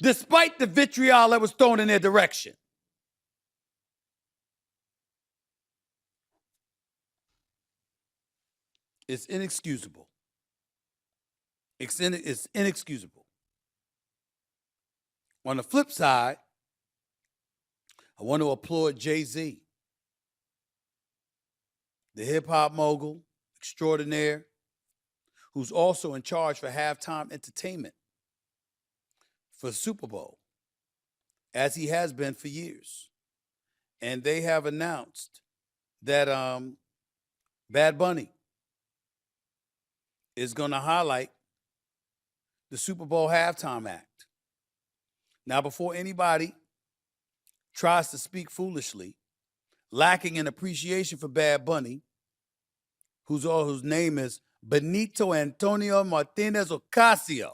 despite the vitriol that was thrown in their direction. It's inexcusable. It's inexcusable. On the flip side, I want to applaud Jay-Z, the hip-hop mogul extraordinaire, who's also in charge for halftime entertainment for the Super Bowl, as he has been for years. And they have announced that Bad Bunny is going to highlight the Super Bowl halftime act. Now, before anybody tries to speak foolishly, lacking in appreciation for Bad Bunny, whose name is Benito Antonio Martinez Ocasio,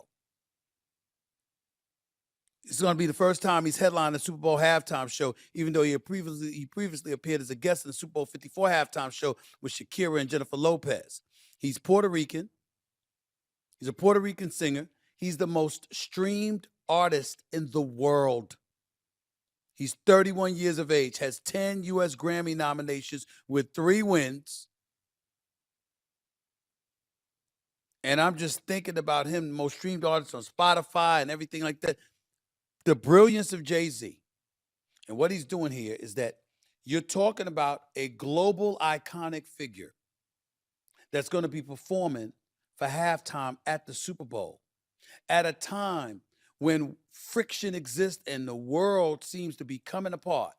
it's going to be the first time he's headlined a Super Bowl halftime show, even though he previously appeared as a guest in the Super Bowl 54 halftime show with Shakira and Jennifer Lopez. He's Puerto Rican. He's a Puerto Rican singer. He's the most streamed artist in the world. He's 31 years of age, has 10 U.S. Grammy nominations with 3 wins. And I'm just thinking about him, the most streamed artist on Spotify and everything like that. The brilliance of Jay-Z and what he's doing here is that you're talking about a global iconic figure that's going to be performing for halftime at the Super Bowl at a time when friction exists and the world seems to be coming apart.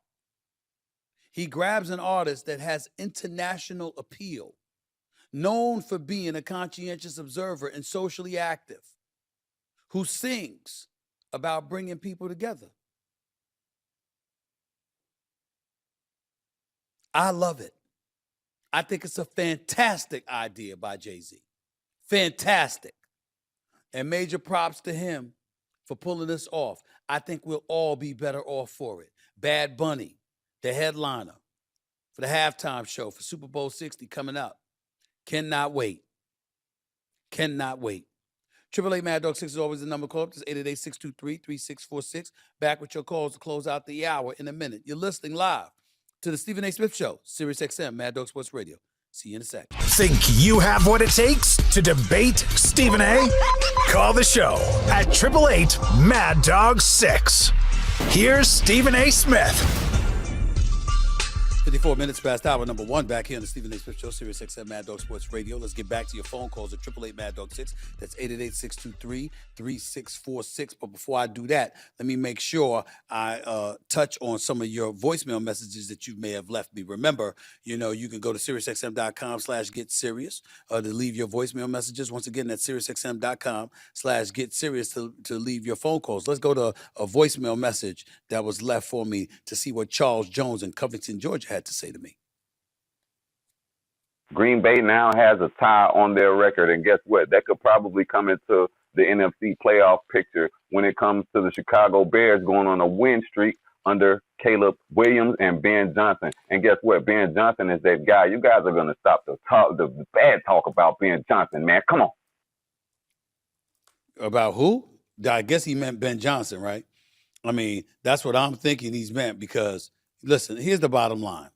He grabs an artist that has international appeal, known for being a conscientious observer and socially active, who sings about bringing people together. I love it. I think it's a fantastic idea by Jay-Z. Fantastic. And major props to him for pulling this off. I think we'll all be better off for it. Bad Bunny, the headliner for the halftime show for Super Bowl 60 coming up. Cannot wait. Cannot wait. 888 Mad Dog 6 is always the number. Call up. This is 888-623-3646. Back with your calls to close out the hour in a minute. You're listening live to the Stephen A. Smith Show, Sirius XM, Mad Dog Sports Radio. See you in a sec. Think you have what it takes to debate Stephen A? Call the show at 888 Mad Dog 6. Here's Stephen A. Smith. 54 minutes past hour number 1 back here on the Stephen A. Smith Show, Sirius XM Mad Dog Sports Radio. Let's get back to your phone calls at 888 Mad Dog 6. That's 888-623-3646. But before I do that, let me make sure I touch on some of your voicemail messages that you may have left me. Remember, you can go to SiriusXM.com/GetSerious to leave your voicemail messages. Once again, that's SiriusXM.com/GetSerious to leave your phone calls. Let's go to a voicemail message that was left for me to see what Charles Jones in Covington, Georgia had to say to me. Green Bay now has a tie on their record, and guess what? That could probably come into the NFC playoff picture when it comes to the Chicago Bears going on a win streak under Caleb Williams and Ben Johnson. And guess what? Ben Johnson is that guy. You guys are going to stop the bad talk about Ben Johnson, man. Come on. About who? I guess he meant Ben Johnson, right? I mean, that's what I'm thinking he's meant because, listen, here's the bottom line.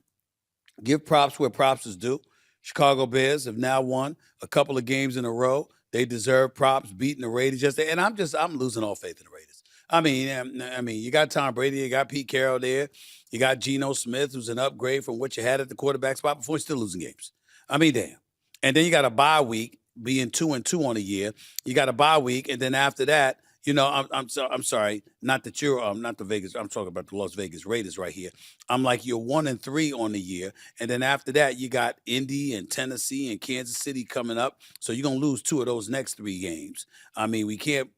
Give props where props is due. Chicago Bears have now won a couple of games in a row. They deserve props, beating the Raiders yesterday. And I'm losing all faith in the Raiders. I mean, you got Tom Brady, you got Pete Carroll there, you got Geno Smith, who's an upgrade from what you had at the quarterback spot before, you're still losing games. I mean, damn. And then you got a bye week, being 2-2 on a year. You got a bye week, and then after that, I'm sorry, not that you're not the Vegas. I'm talking about the Las Vegas Raiders right here. I'm like you're 1-3 on the year, and then after that you got Indy and Tennessee and Kansas City coming up. So you're gonna lose 2 of those next 3 games. I mean, we can't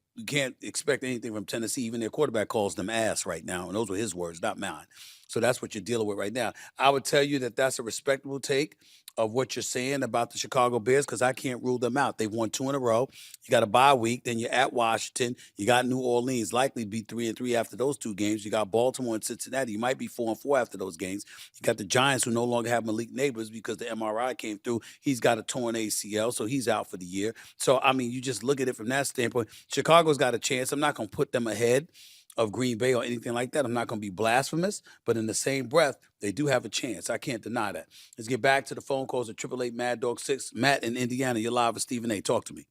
expect anything from Tennessee. Even their quarterback calls them ass right now, and those were his words, not mine. So that's what you're dealing with right now. I would tell you that that's a respectable take of what you're saying about the Chicago Bears because I can't rule them out. They've won 2 in a row. You got a bye week. Then you're at Washington. You got New Orleans, likely be 3-3 after those 2 games. You got Baltimore and Cincinnati. You might be 4-4 after those games. You got the Giants who no longer have Malik Neighbors because the MRI came through. He's got a torn ACL, so he's out for the year. So, I mean, you just look at it from that standpoint. Chicago's got a chance. I'm not going to put them ahead of Green Bay or anything like that. I'm not going to be blasphemous, but in the same breath, they do have a chance. I can't deny that. Let's get back to the phone calls at 888 Mad Dog 6. Matt in Indiana, you're live with Stephen A. Talk to me.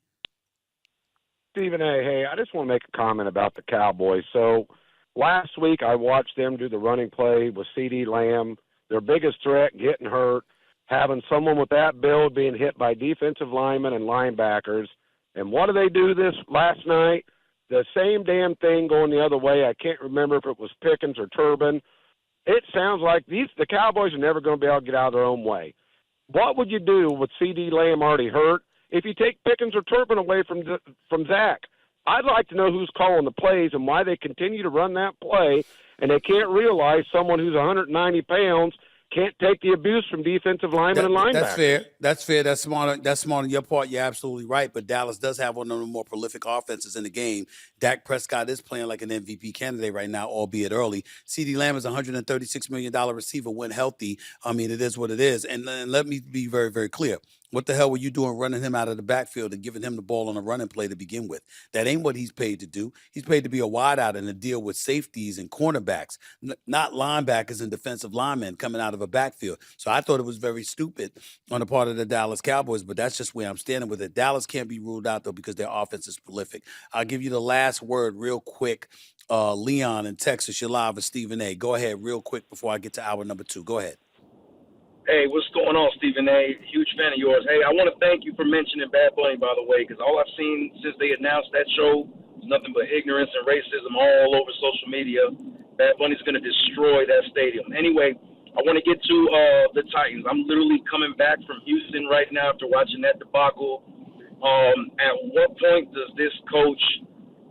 Stephen A., hey, I just want to make a comment about the Cowboys. So last week I watched them do the running play with CeeDee Lamb, their biggest threat, getting hurt, having someone with that build being hit by defensive linemen and linebackers. And what do they do this last night? The same damn thing going the other way. I can't remember if it was Pickens or Turbin. It sounds like the Cowboys are never going to be able to get out of their own way. What would you do with CeeDee Lamb already hurt if you take Pickens or Turbin away from Zach? I'd like to know who's calling the plays and why they continue to run that play, and they can't realize someone who's 190 pounds can't take the abuse from defensive linemen and linebackers. That's fair. That's smart on your part. You're absolutely right. But Dallas does have one of the more prolific offenses in the game. Dak Prescott is playing like an MVP candidate right now, albeit early. CeeDee Lamb is a $136 million receiver when healthy. I mean, it is what it is. And let me be very, very clear. What the hell were you doing running him out of the backfield and giving him the ball on a running play to begin with? That ain't what he's paid to do. He's paid to be a wideout and to deal with safeties and cornerbacks, not linebackers and defensive linemen coming out of a backfield. So I thought it was very stupid on the part of the Dallas Cowboys, but that's just where I'm standing with it. Dallas can't be ruled out, though, because their offense is prolific. I'll give you the last word real quick. Leon in Texas, you're live with Stephen A. Go ahead real quick before I get to hour number 2. Go ahead. Hey, what's going on, Stephen A.? Huge fan of yours. Hey, I want to thank you for mentioning Bad Bunny, by the way, because all I've seen since they announced that show is nothing but ignorance and racism all over social media. Bad Bunny's going to destroy that stadium. Anyway, I want to get to the Titans. I'm literally coming back from Houston right now after watching that debacle. At what point does this coach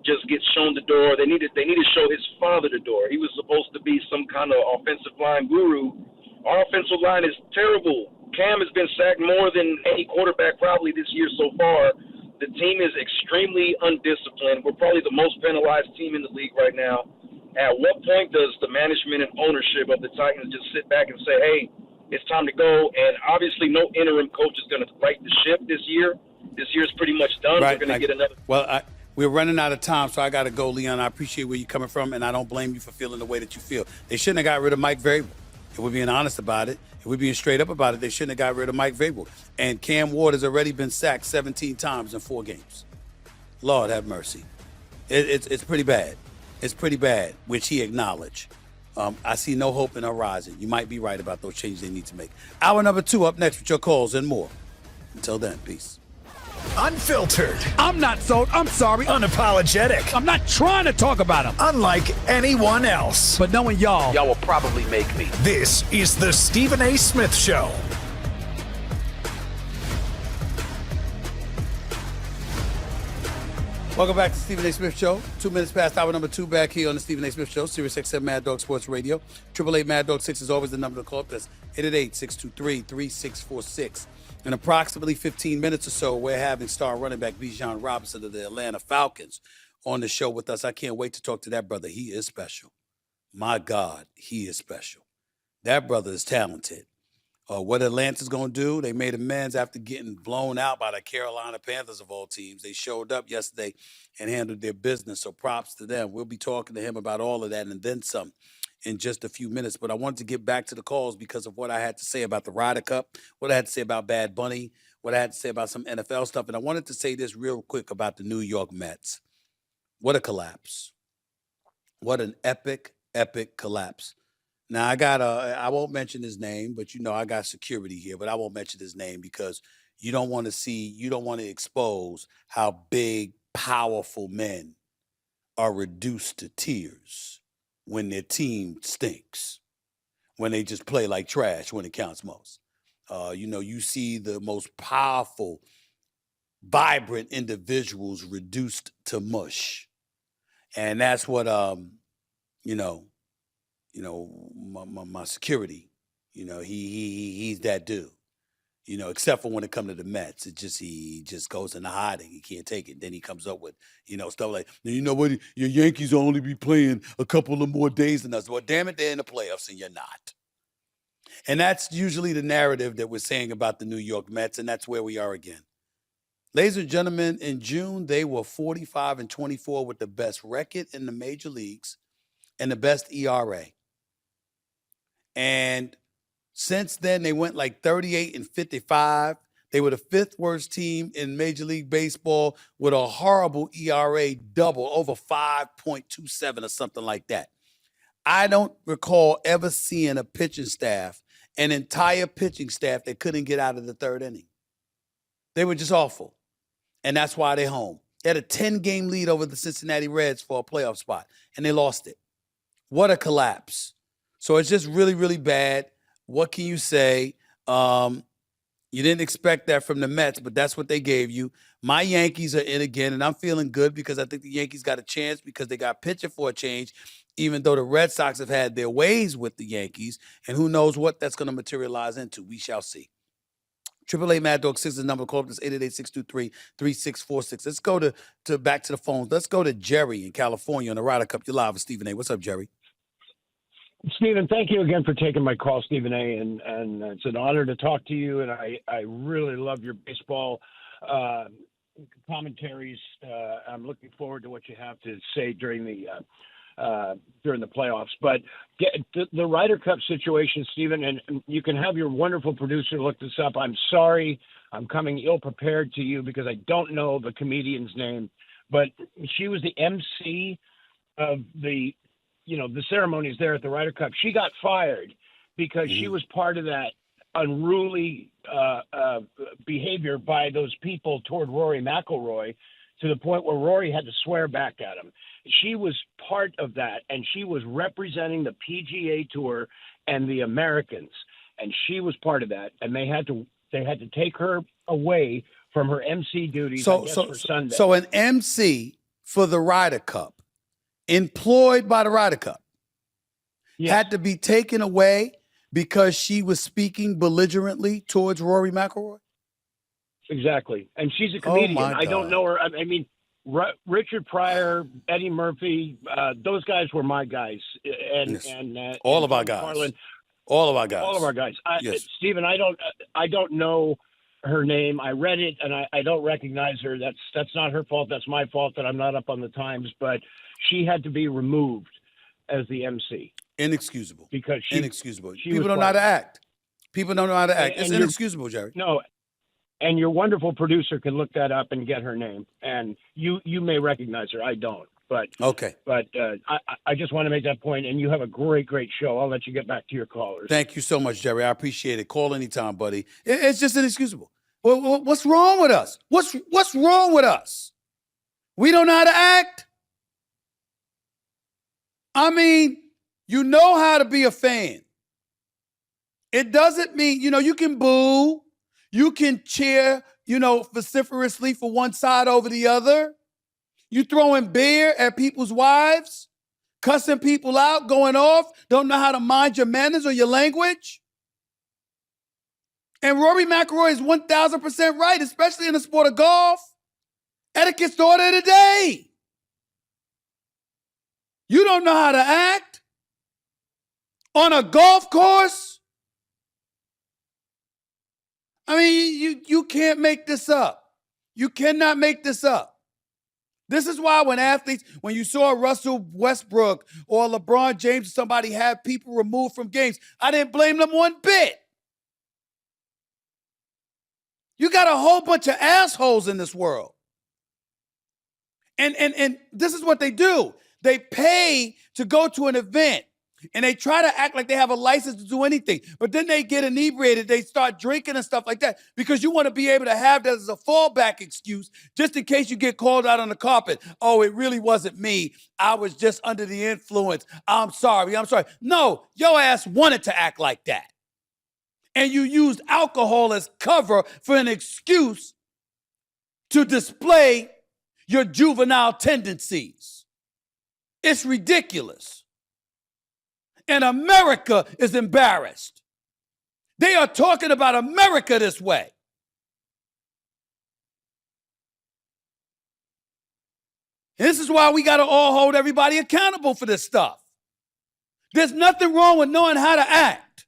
just get shown the door? They need to show his father the door. He was supposed to be some kind of offensive line guru. Our offensive line is terrible. Cam has been sacked more than any quarterback probably this year so far. The team is extremely undisciplined. We're probably the most penalized team in the league right now. At what point does the management and ownership of the Titans just sit back and say, hey, it's time to go? And obviously no interim coach is going to right the ship this year. This year's pretty much done. Right. We're going to get another. Well, we're running out of time, so I got to go, Leon. I appreciate where you're coming from, and I don't blame you for feeling the way that you feel. They shouldn't have got rid of Mike Vrabel. If we're being honest about it, if we're being straight up about it, they shouldn't have got rid of Mike Vrabel. And Cam Ward has already been sacked 17 times in 4 games. Lord have mercy. It's pretty bad. It's pretty bad, which he acknowledged. I see no hope in the horizon. You might be right about those changes they need to make. Hour number 2 up next with your calls and more. Until then, peace. Unfiltered. I'm not sold. I'm sorry. Unapologetic. I'm not trying to talk about him. Unlike anyone else. But knowing y'all will probably make me. This is the Stephen A. Smith Show. Welcome back to the Stephen A. Smith Show. 2 minutes past hour number 2 back here on the Stephen A. Smith Show. Sirius XM Mad Dog Sports Radio. 888 Mad Dog 6 is always the number to call up. That's 888-623-3646. In approximately 15 minutes or so, we're having star running back Bijan Robinson of the Atlanta Falcons on the show with us. I can't wait to talk to that brother. He is special. My God, he is special. That brother is talented. What Atlanta's going to do, they made amends after getting blown out by the Carolina Panthers of all teams. They showed up yesterday and handled their business, so props to them. We'll be talking to him about all of that and then some in just a few minutes. But I wanted to get back to the calls because of what I had to say about the Ryder Cup, what I had to say about Bad Bunny, what I had to say about some NFL stuff. And I wanted to say this real quick about the New York Mets. What a collapse. What an epic, epic collapse. Now, I won't mention his name, but I got security here, but I won't mention his name because you don't want to expose how big, powerful men are reduced to tears when their team stinks, when they just play like trash when it counts most. You see the most powerful, vibrant individuals reduced to mush. And that's what, my security, he's that dude, except for when it comes to the Mets. He just goes into hiding. He can't take it. Then he comes up with, stuff like, you know what, your Yankees will only be playing a couple of more days than us. Well, damn it, they're in the playoffs and you're not. And that's usually the narrative that we're saying about the New York Mets, and that's where we are again. Ladies and gentlemen, in June, they were 45-24 with the best record in the major leagues and the best ERA. And since then, they went like 38-55. They were the 5th worst team in Major League Baseball with a horrible ERA double, over 5.27 or something like that. I don't recall ever seeing a pitching staff, an entire pitching staff that couldn't get out of the 3rd inning. They were just awful. And that's why they're home. They had a 10-game lead over the Cincinnati Reds for a playoff spot, and they lost it. What a collapse. So it's just really, really bad. What can you say? You didn't expect that from the Mets, but that's what they gave you. My Yankees are in again, and I'm feeling good because I think the Yankees got a chance because they got pitching for a change, even though the Red Sox have had their ways with the Yankees, and who knows what that's going to materialize into. We shall see. 888 Mad Dog 6 is the number. Call up this 888-623-3646. Let's go to back to the phones. Let's go to Jerry in California on the Ryder Cup. You're live with Stephen A. What's up, Jerry? Stephen, thank you again for taking my call, Stephen A. And it's an honor to talk to you. And I really love your baseball commentaries. I'm looking forward to what you have to say during the playoffs. But the Ryder Cup situation, Stephen, and you can have your wonderful producer look this up. I'm sorry, I'm coming ill-prepared to you because I don't know the comedian's name, but she was the MC of the ceremonies there at the Ryder Cup. She got fired because she was part of that unruly behavior by those people toward Rory McIlroy, to the point where Rory had to swear back at him. She was part of that, and she was representing the PGA Tour and the Americans, and she was part of that. And they had to take her away from her MC duties for Sunday. So an MC for the Ryder Cup, employed by the Ryder Cup, had to be taken away because she was speaking belligerently towards Rory McIlroy? Exactly. And she's a comedian. my I don't God. know her. I mean, Richard Pryor, Eddie Murphy, those guys were my guys. And, Yes. and All and of our George guys. Carlin, All of our guys. all of our guys. Yes. Stephen, I don't know her name. I read it and I don't recognize her. That's not her fault. That's my fault that I'm not up on the times. But she had to be removed as the MC. Inexcusable. Because inexcusable. she People was don't know how to quiet. act. People don't know how to act. And It's you're- inexcusable, Jerry. No. And your wonderful producer can look that up and get her name. And you may recognize her. I don't. But Okay. But I just want to make that point. And you have a great show. I'll let you get back to your callers. Thank you so much, Jerry. I appreciate it. Call anytime, buddy. It's just inexcusable. What's wrong with us? What's wrong with us? We don't know how to act. I mean, you know how to be a fan. It doesn't mean, you can boo. You can cheer, vociferously for one side over the other. You throwing beer at people's wives, cussing people out, going off, don't know how to mind your manners or your language. And Rory McIlroy is 1,000% right, especially in the sport of golf. Etiquette's the order of the day. You don't know how to act on a golf course? I mean, you can't make this up. You cannot make this up. This is why when you saw Russell Westbrook or LeBron James or somebody have people removed from games, I didn't blame them one bit. You got a whole bunch of assholes in this world. And this is what they do. They pay to go to an event. And they try to act like they have a license to do anything. But then they get inebriated. They start drinking and stuff like that because you want to be able to have that as a fallback excuse just in case you get called out on the carpet. Oh, it really wasn't me. I was just under the influence. I'm sorry. No, your ass wanted to act like that. And you used alcohol as cover for an excuse to display your juvenile tendencies. It's ridiculous. And America is embarrassed. They are talking about America this way. And this is why we got to all hold everybody accountable for this stuff. There's nothing wrong with knowing how to act.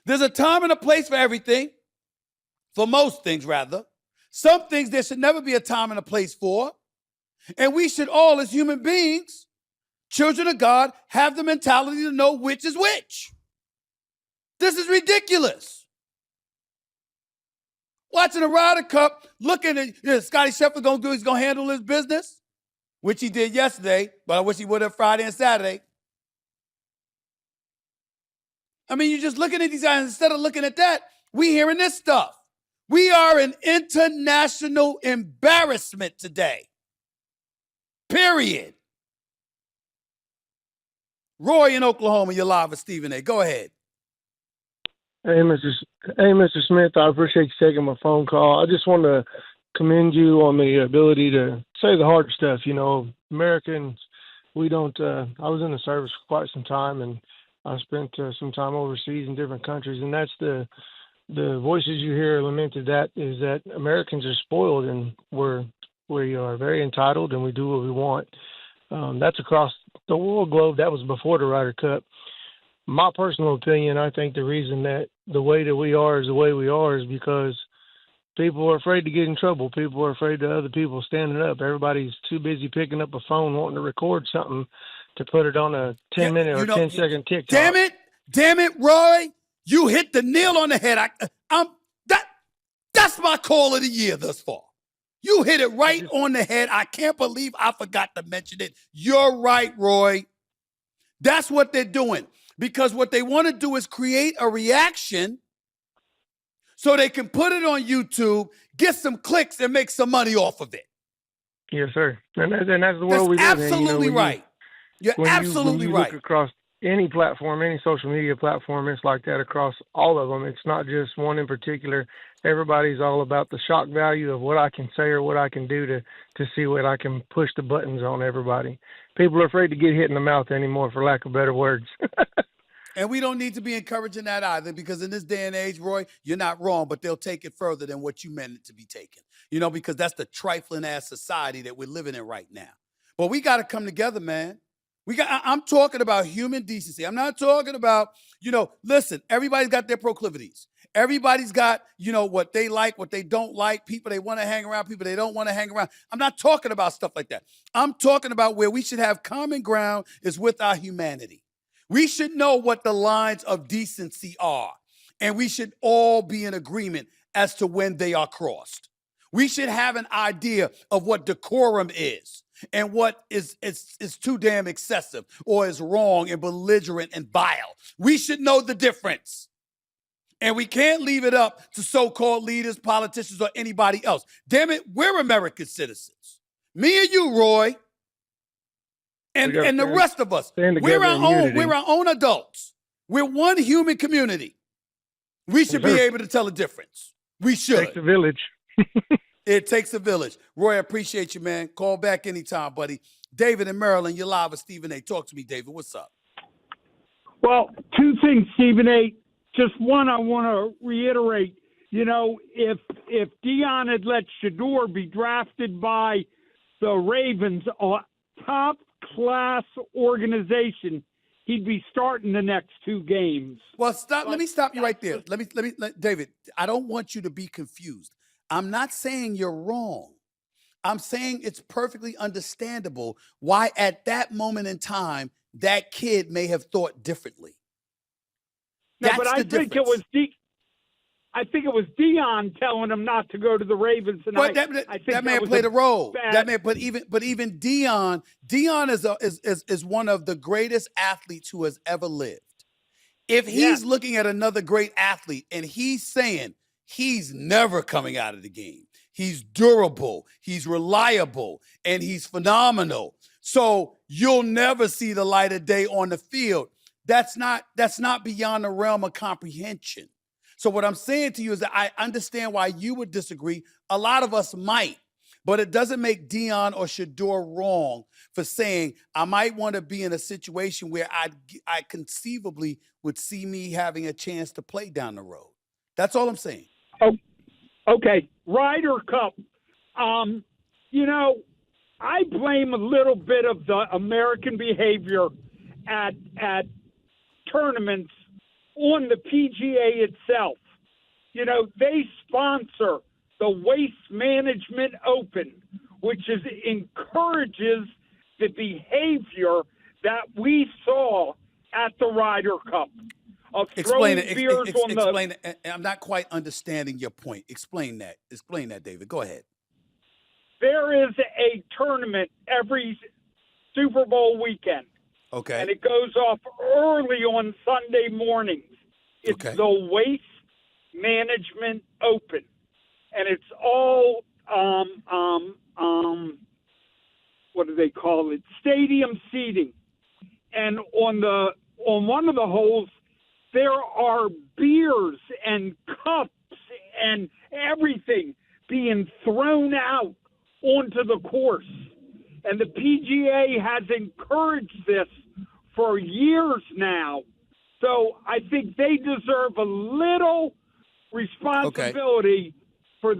There's a time and a place for everything, for most things rather. Some things there should never be a time and a place for. And we should all, as human beings, children of God, have the mentality to know which is which. This is ridiculous. Watching the Ryder Cup, looking at Scotty Scheffler he's going to handle his business, which he did yesterday, but I wish he would have Friday and Saturday. I mean, you're just looking at these guys. Instead of looking at that, we hearing this stuff. We are an international embarrassment today. Period. Roy in Oklahoma, you're live with Stephen A. Go ahead. Hey, Mr. Smith, I appreciate you taking my phone call. I just want to commend you on the ability to say the hard stuff. Americans, we don't, I was in the service for quite some time, and I spent some time overseas in different countries, and that's the voices you hear lamented that is that Americans are spoiled, and we are very entitled, and we do what we want. That's across the world globe. That was before the Ryder Cup. My personal opinion, I think the reason that the way that we are is the way we are is because people are afraid to get in trouble. People are afraid of other people standing up. Everybody's too busy picking up a phone wanting to record something to put it on a 10-minute or 10-second TikTok. Damn it, Roy. You hit the nail on the head. That's my call of the year thus far. You hit it right on the head. I can't believe I forgot to mention it. You're right, Roy. That's what they're doing. Because what they want to do is create a reaction so they can put it on YouTube, get some clicks, and make some money off of it. Yes, sir. And that's the world we live in. Absolutely right. You're absolutely right. Look across any platform, any social media platform, it's like that across all of them. It's not just one in particular. Everybody's all about the shock value of what I can say or what I can do to see what I can push the buttons on everybody. People are afraid to get hit in the mouth anymore, for lack of better words. And we don't need to be encouraging that either, because in this day and age, Roy, you're not wrong, but they'll take it further than what you meant it to be taken. Because that's the trifling ass society that we're living in right now. But we got to come together, man. I'm talking about human decency. I'm not talking about, listen, everybody's got their proclivities. Everybody's got, what they like, what they don't like, people they want to hang around, people they don't want to hang around. I'm not talking about stuff like that. I'm talking about where we should have common ground is with our humanity. We should know what the lines of decency are, and we should all be in agreement as to when they are crossed. We should have an idea of what decorum is and what is too damn excessive or is wrong and belligerent and vile. We should know the difference. And we can't leave it up to so-called leaders, politicians, or anybody else. Damn it, we're American citizens. Me and you, Roy. And the rest of us, we're our own adults. We're one human community. We should be able to tell the difference. We should. It takes a village. It takes a village. Roy, I appreciate you, man. Call back anytime, buddy. David in Maryland, you're live with Stephen A. Talk to me, David. What's up? Well, two things, Stephen A. Just one, I want to reiterate. If Deion had let Shador be drafted by the Ravens, a top-class organization, he'd be starting the next two games. Well, let me stop you right there. David, I don't want you to be confused. I'm not saying you're wrong. I'm saying it's perfectly understandable why at that moment in time that kid may have thought differently. No, but I think it was Deion telling him not to go to the Ravens, and I think that man played a role. But even Deion is one of the greatest athletes who has ever lived. If he's looking at another great athlete and he's saying he's never coming out of the game, he's durable, he's reliable, and he's phenomenal, so you'll never see the light of day on the field. That's not beyond the realm of comprehension. So what I'm saying to you is that I understand why you would disagree. A lot of us might, but it doesn't make Deion or Shador wrong for saying I might want to be in a situation where I conceivably would see me having a chance to play down the road. That's all I'm saying. Oh, okay. Ryder Cup. I blame a little bit of the American behavior at tournaments on the PGA itself. They sponsor the Waste Management Open, which encourages the behavior that we saw at the Ryder Cup of Explain throwing it. beers on Explain it. I'm not quite understanding your point. Explain that. Explain that, David. Go ahead. There is a tournament every Super Bowl weekend. Okay. And it goes off early on Sunday mornings. It's the Waste Management Open. And it's all, what do they call it? Stadium seating. And on one of the holes, there are beers and cups and everything being thrown out onto the course. And the PGA has encouraged this for years now. So I think they deserve a little responsibility for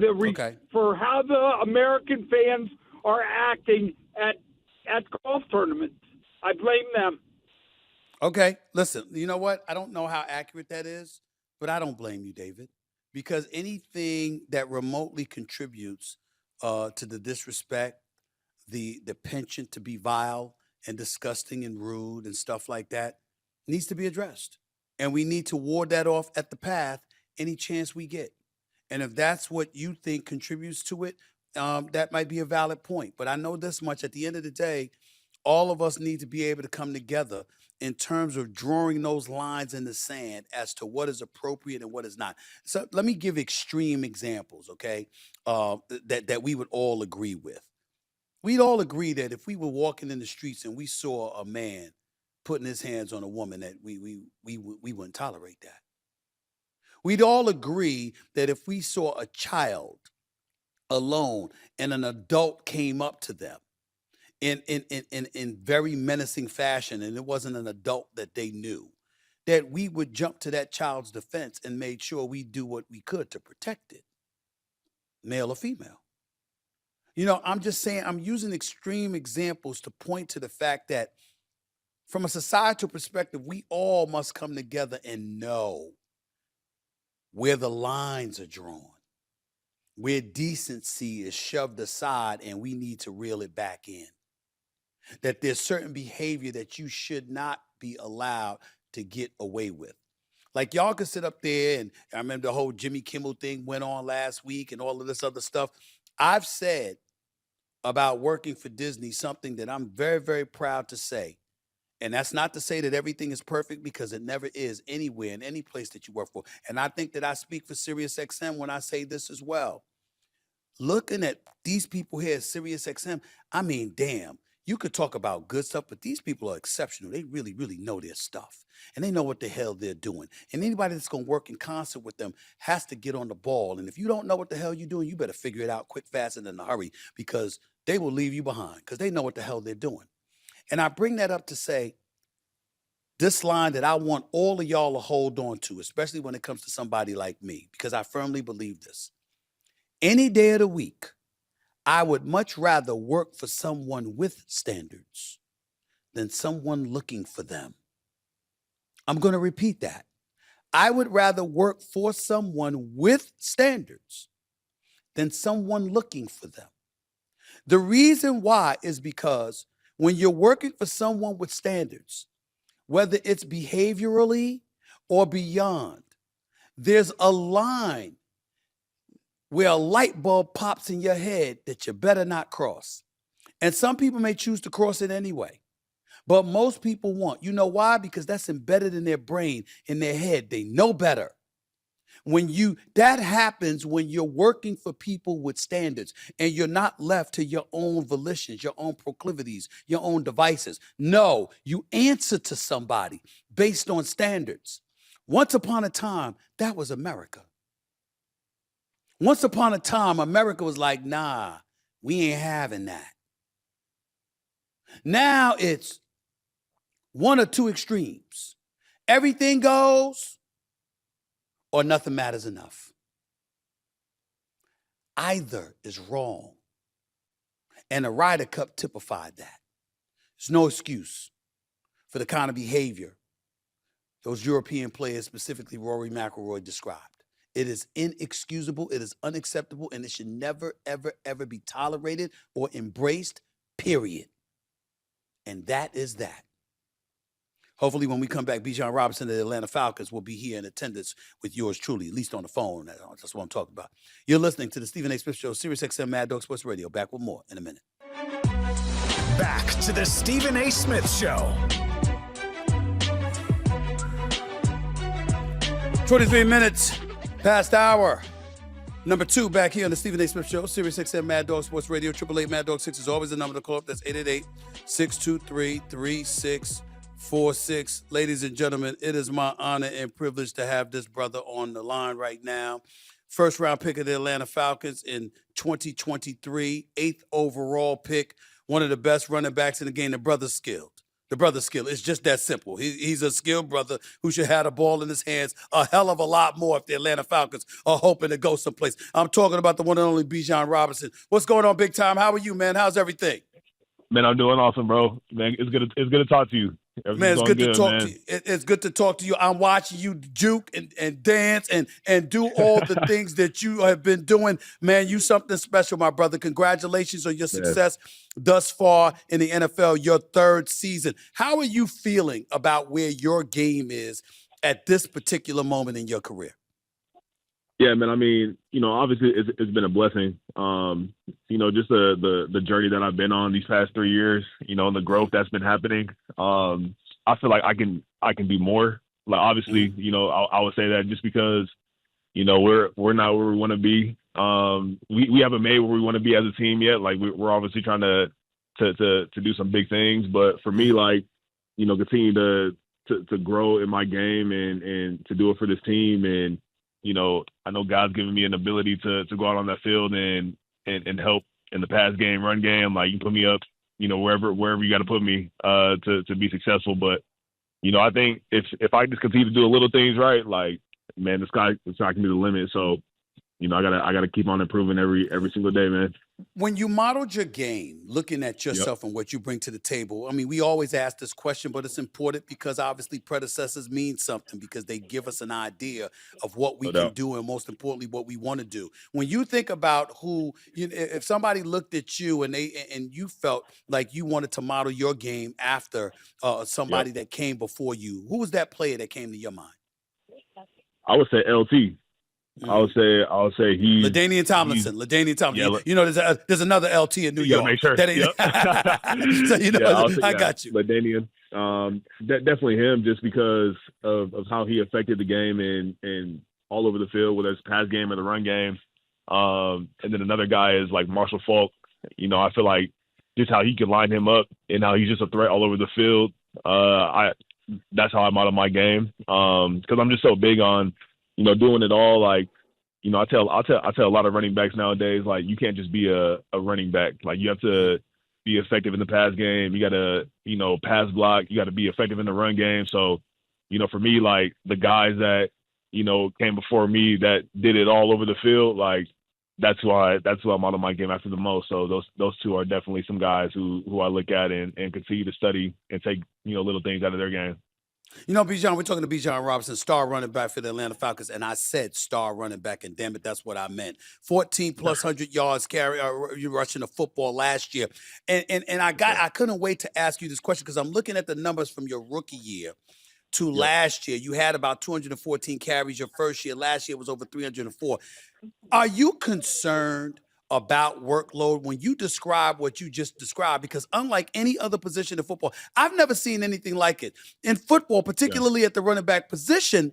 for how the American fans are acting at golf tournaments. I blame them. Okay, listen, you know what? I don't know how accurate that is, but I don't blame you, David, because anything that remotely contributes to the disrespect, the penchant to be vile and disgusting and rude and stuff like that needs to be addressed. And we need to ward that off at the path any chance we get. And if that's what you think contributes to it, that might be a valid point. But I know this much: at the end of the day, all of us need to be able to come together in terms of drawing those lines in the sand as to what is appropriate and what is not. So let me give extreme examples, okay, that we would all agree with. We'd all agree that if we were walking in the streets and we saw a man putting his hands on a woman, that we wouldn't tolerate that. We'd all agree that if we saw a child alone and an adult came up to them in very menacing fashion, and it wasn't an adult that they knew, that we would jump to that child's defense and made sure we do what we could to protect it, male or female. I'm just saying, I'm using extreme examples to point to the fact that from a societal perspective, we all must come together and know where the lines are drawn, where decency is shoved aside and we need to reel it back in. That there's certain behavior that you should not be allowed to get away with. Like y'all could sit up there, and I remember the whole Jimmy Kimmel thing went on last week and all of this other stuff. I've said about working for Disney something that I'm very, very proud to say. And that's not to say that everything is perfect, because it never is anywhere in any place that you work for. And I think that I speak for SiriusXM when I say this as well. Looking at these people here at SiriusXM, I mean, damn, you could talk about good stuff, but these people are exceptional. They really, really know their stuff. And they know what the hell they're doing. And anybody that's going to work in concert with them has to get on the ball. And if you don't know what the hell you're doing, you better figure it out quick, fast, and in a hurry, because they will leave you behind because they know what the hell they're doing. And I bring that up to say this line that I want all of y'all to hold on to, especially when it comes to somebody like me, because I firmly believe this. Any day of the week, I would much rather work for someone with standards than someone looking for them. I'm going to repeat that. I would rather work for someone with standards than someone looking for them. The reason why is because when you're working for someone with standards, whether it's behaviorally or beyond, there's a line where a light bulb pops in your head that you better not cross. And some people may choose to cross it anyway, but most people won't. You know why? Because that's embedded in their brain, in their head. They know better. That happens when you're working for people with standards and you're not left to your own volitions, your own proclivities, your own devices. No, you answer to somebody based on standards. Once upon a time, that was America. Once upon a time, America was like, nah, we ain't having that. Now it's one or two extremes. Everything goes or nothing matters enough. Either is wrong. And the Ryder Cup typified that. There's no excuse for the kind of behavior those European players, specifically Rory McIlroy, described. It is inexcusable, it is unacceptable, and it should never, ever, ever be tolerated or embraced, period. And that is that. Hopefully when we come back, Bijan Robinson of the Atlanta Falcons will be here in attendance with yours truly, at least on the phone. That's what I'm talking about. You're listening to the Stephen A. Smith Show, SiriusXM Mad Dog Sports Radio. Back with more in a minute. Back to the Stephen A. Smith Show. 23 minutes past hour. Number 2 back here on the Stephen A. Smith Show, SiriusXM Mad Dog Sports Radio. 888 Mad Dog 6 is always the number to call up. That's 888-623-3646. Ladies and gentlemen, it is my honor and privilege to have this brother on the line right now. First round pick of the Atlanta Falcons in 2023, 8th overall pick, one of the best running backs in the game. The brother's skilled. It's just that simple. He's a skilled brother who should have the ball in his hands a hell of a lot more if the Atlanta Falcons are hoping to go someplace. I'm talking about the one and only Bijan Robinson. What's going on, big time? How are you, man? How's everything? Man, I'm doing awesome, bro. Man, it's good to talk to you. Man, it's good to talk to you. It's good to talk to you. I'm watching you juke and dance and do all the things that you have been doing. Man, you something special, my brother. Congratulations on your success thus far in the NFL, your 3rd season. How are you feeling about where your game is at this particular moment in your career? Yeah, man. I mean, obviously it's been a blessing. Just the journey that I've been on these past 3 years, and the growth that's been happening. I feel like I can do more. Like, obviously, I would say that just because, we're not where we want to be. We haven't made where we want to be as a team yet. Like, we're obviously trying to do some big things. But for me, like, continue to grow in my game and to do it for this team. And, I know God's given me an ability to go out on that field and help in the pass game, run game. Like, you put me up, wherever you got to put me to be successful. But I think if I just continue to do the little things right, like, man, the sky can be the limit. So, I gotta keep on improving every single day, man. When you modeled your game, looking at yourself and what you bring to the table, I mean, we always ask this question, but it's important because obviously predecessors mean something because they give us an idea of what we can do and most importantly, what we want to do. When you think about if somebody looked at you and you felt like you wanted to model your game after somebody that came before you, who was that player that came to your mind? I would say LT. I would say he's LaDainian Tomlinson. Yeah, there's another LT in New York. Make sure. That ain't, so I got you. LaDainian. Definitely him, just because of how he affected the game and all over the field, whether it's pass game or the run game. And then another guy is like Marshall Faulk. I feel like just how he can line him up and how he's just a threat all over the field. That's how I model my game. Because I'm just so big on doing it all. Like, I tell a lot of running backs nowadays, like, you can't just be a running back. Like, you have to be effective in the pass game. You got to, pass block. You got to be effective in the run game. So, for me, like, the guys that, came before me that did it all over the field, like, that's who I model my game after the most. So those two are definitely some guys who I look at and continue to study and take, little things out of their game. Bijan, we're talking to Bijan Robinson, star running back for the Atlanta Falcons, and I said star running back, and damn it, that's what I meant. 14-plus 100 yards you rushing the football last year, and I couldn't wait to ask you this question because I'm looking at the numbers from your rookie year to last year. You had about 214 carries your first year. Last year was over 304. Are you concerned about workload when you describe what you just described? Because unlike any other position in football, I've never seen anything like it. In football, particularly at the running back position,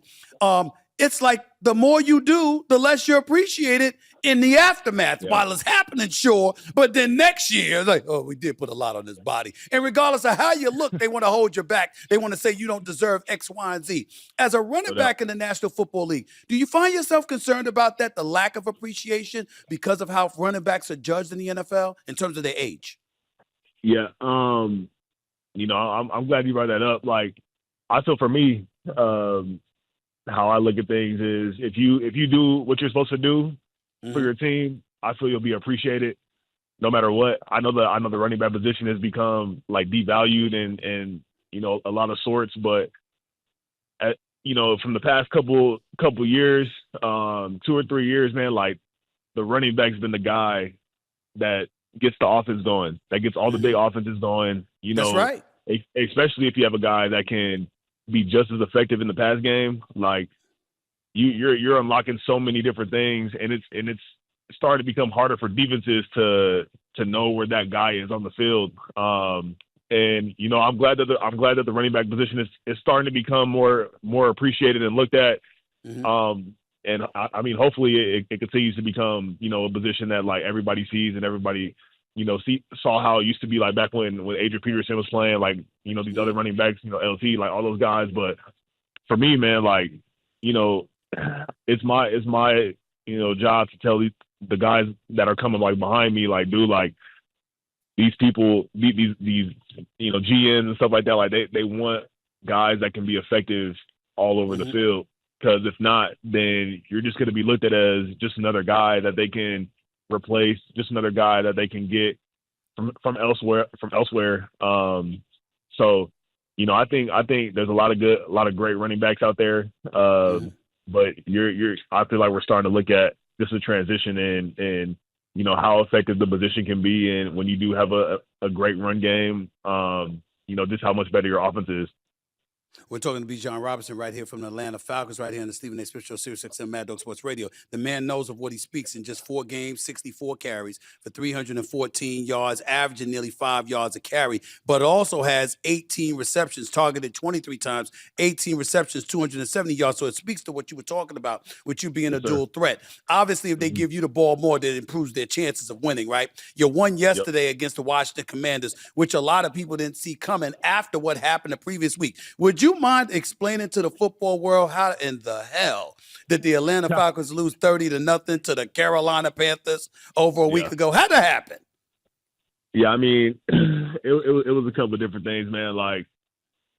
it's like the more you do, the less you're appreciated in the aftermath while it's happening, sure. But then next year, it's like, oh, we did put a lot on his body. And regardless of how you look, they want to hold your back. They want to say you don't deserve X, Y, and Z. As a running back in the National Football League, do you find yourself concerned about that, the lack of appreciation because of how running backs are judged in the NFL in terms of their age? Yeah. I'm glad you brought that up. Like, I feel for me, how I look at things is if you do what you're supposed to do for your team, I feel you'll be appreciated no matter what. I know the running back position has become like devalued and a lot of sorts, but from the past couple years, 2 or 3 years, man, like the running back's been the guy that gets the offense going, that gets all the big offenses going. That's right. Especially if you have a guy that can be just as effective in the pass game. Like you're unlocking so many different things, and it's starting to become harder for defenses to know where that guy is on the field. And I'm glad that the running back position is starting to become more appreciated and looked at. And I mean, hopefully it continues to become a position that like everybody sees and everybody saw how it used to be like back when Adrian Peterson was playing, like, these other running backs, LT, like all those guys. But for me, man, like, it's my job to tell the guys that are coming like behind me, like, dude, like these people, these GMs and stuff like that, like they want guys that can be effective all over the field. Because if not, then you're just going to be looked at as just another guy that they can replace, just another guy that they can get from elsewhere. So, I think there's a lot of great running backs out there. But I feel like we're starting to look at just a transition and how effective the position can be, and when you do have a great run game, just how much better your offense is. We're talking to Bijan Robinson right here from the Atlanta Falcons, right here on the Stephen A. Smith Show, Sirius XM Mad Dog Sports Radio. The man knows of what he speaks. In just 4 games, 64 carries for 314 yards, averaging nearly 5 yards a carry, but also has 18 receptions, targeted 23 times, 18 receptions, 270 yards. So it speaks to what you were talking about with you being a dual threat. Obviously, if they give you the ball more, that improves their chances of winning, right? You won yesterday against the Washington Commanders, which a lot of people didn't see coming after what happened the previous week. Would you mind explaining to the football world how in the hell did the Atlanta Falcons lose 30-0 to the Carolina Panthers over a week ago? How'd that happen? Yeah, I mean, it was a couple of different things, man. Like,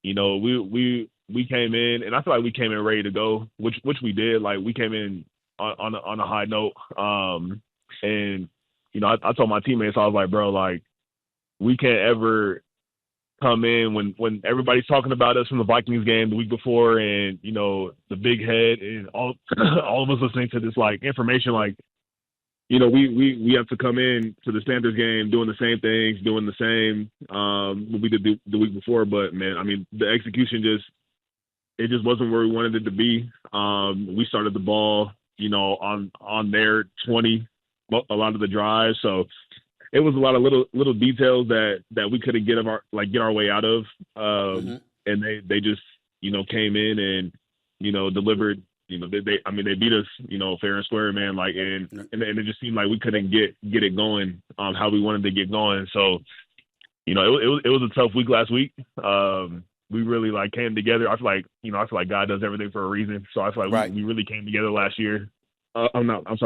we came in, and I feel like we came in ready to go, which we did. Like, we came in on a high note. And I told my teammates, I was like, bro, like, we can't ever come in when everybody's talking about us from the Vikings game the week before, and the big head and all of us listening to this like information, like, we have to come in to the Panthers game doing the same things, doing the same what we did the week before. But man, I mean, the execution just wasn't where we wanted it to be. We started the ball, on their 20 a lot of the drives, so it was a lot of little details that we couldn't get our way out of. And they just came in and delivered. They beat us, fair and square, man. Like, and it just seemed like we couldn't get it going how we wanted to get going. So, it was a tough week last week. We really like came together. I feel like God does everything for a reason. So I feel like we really came together last year. Last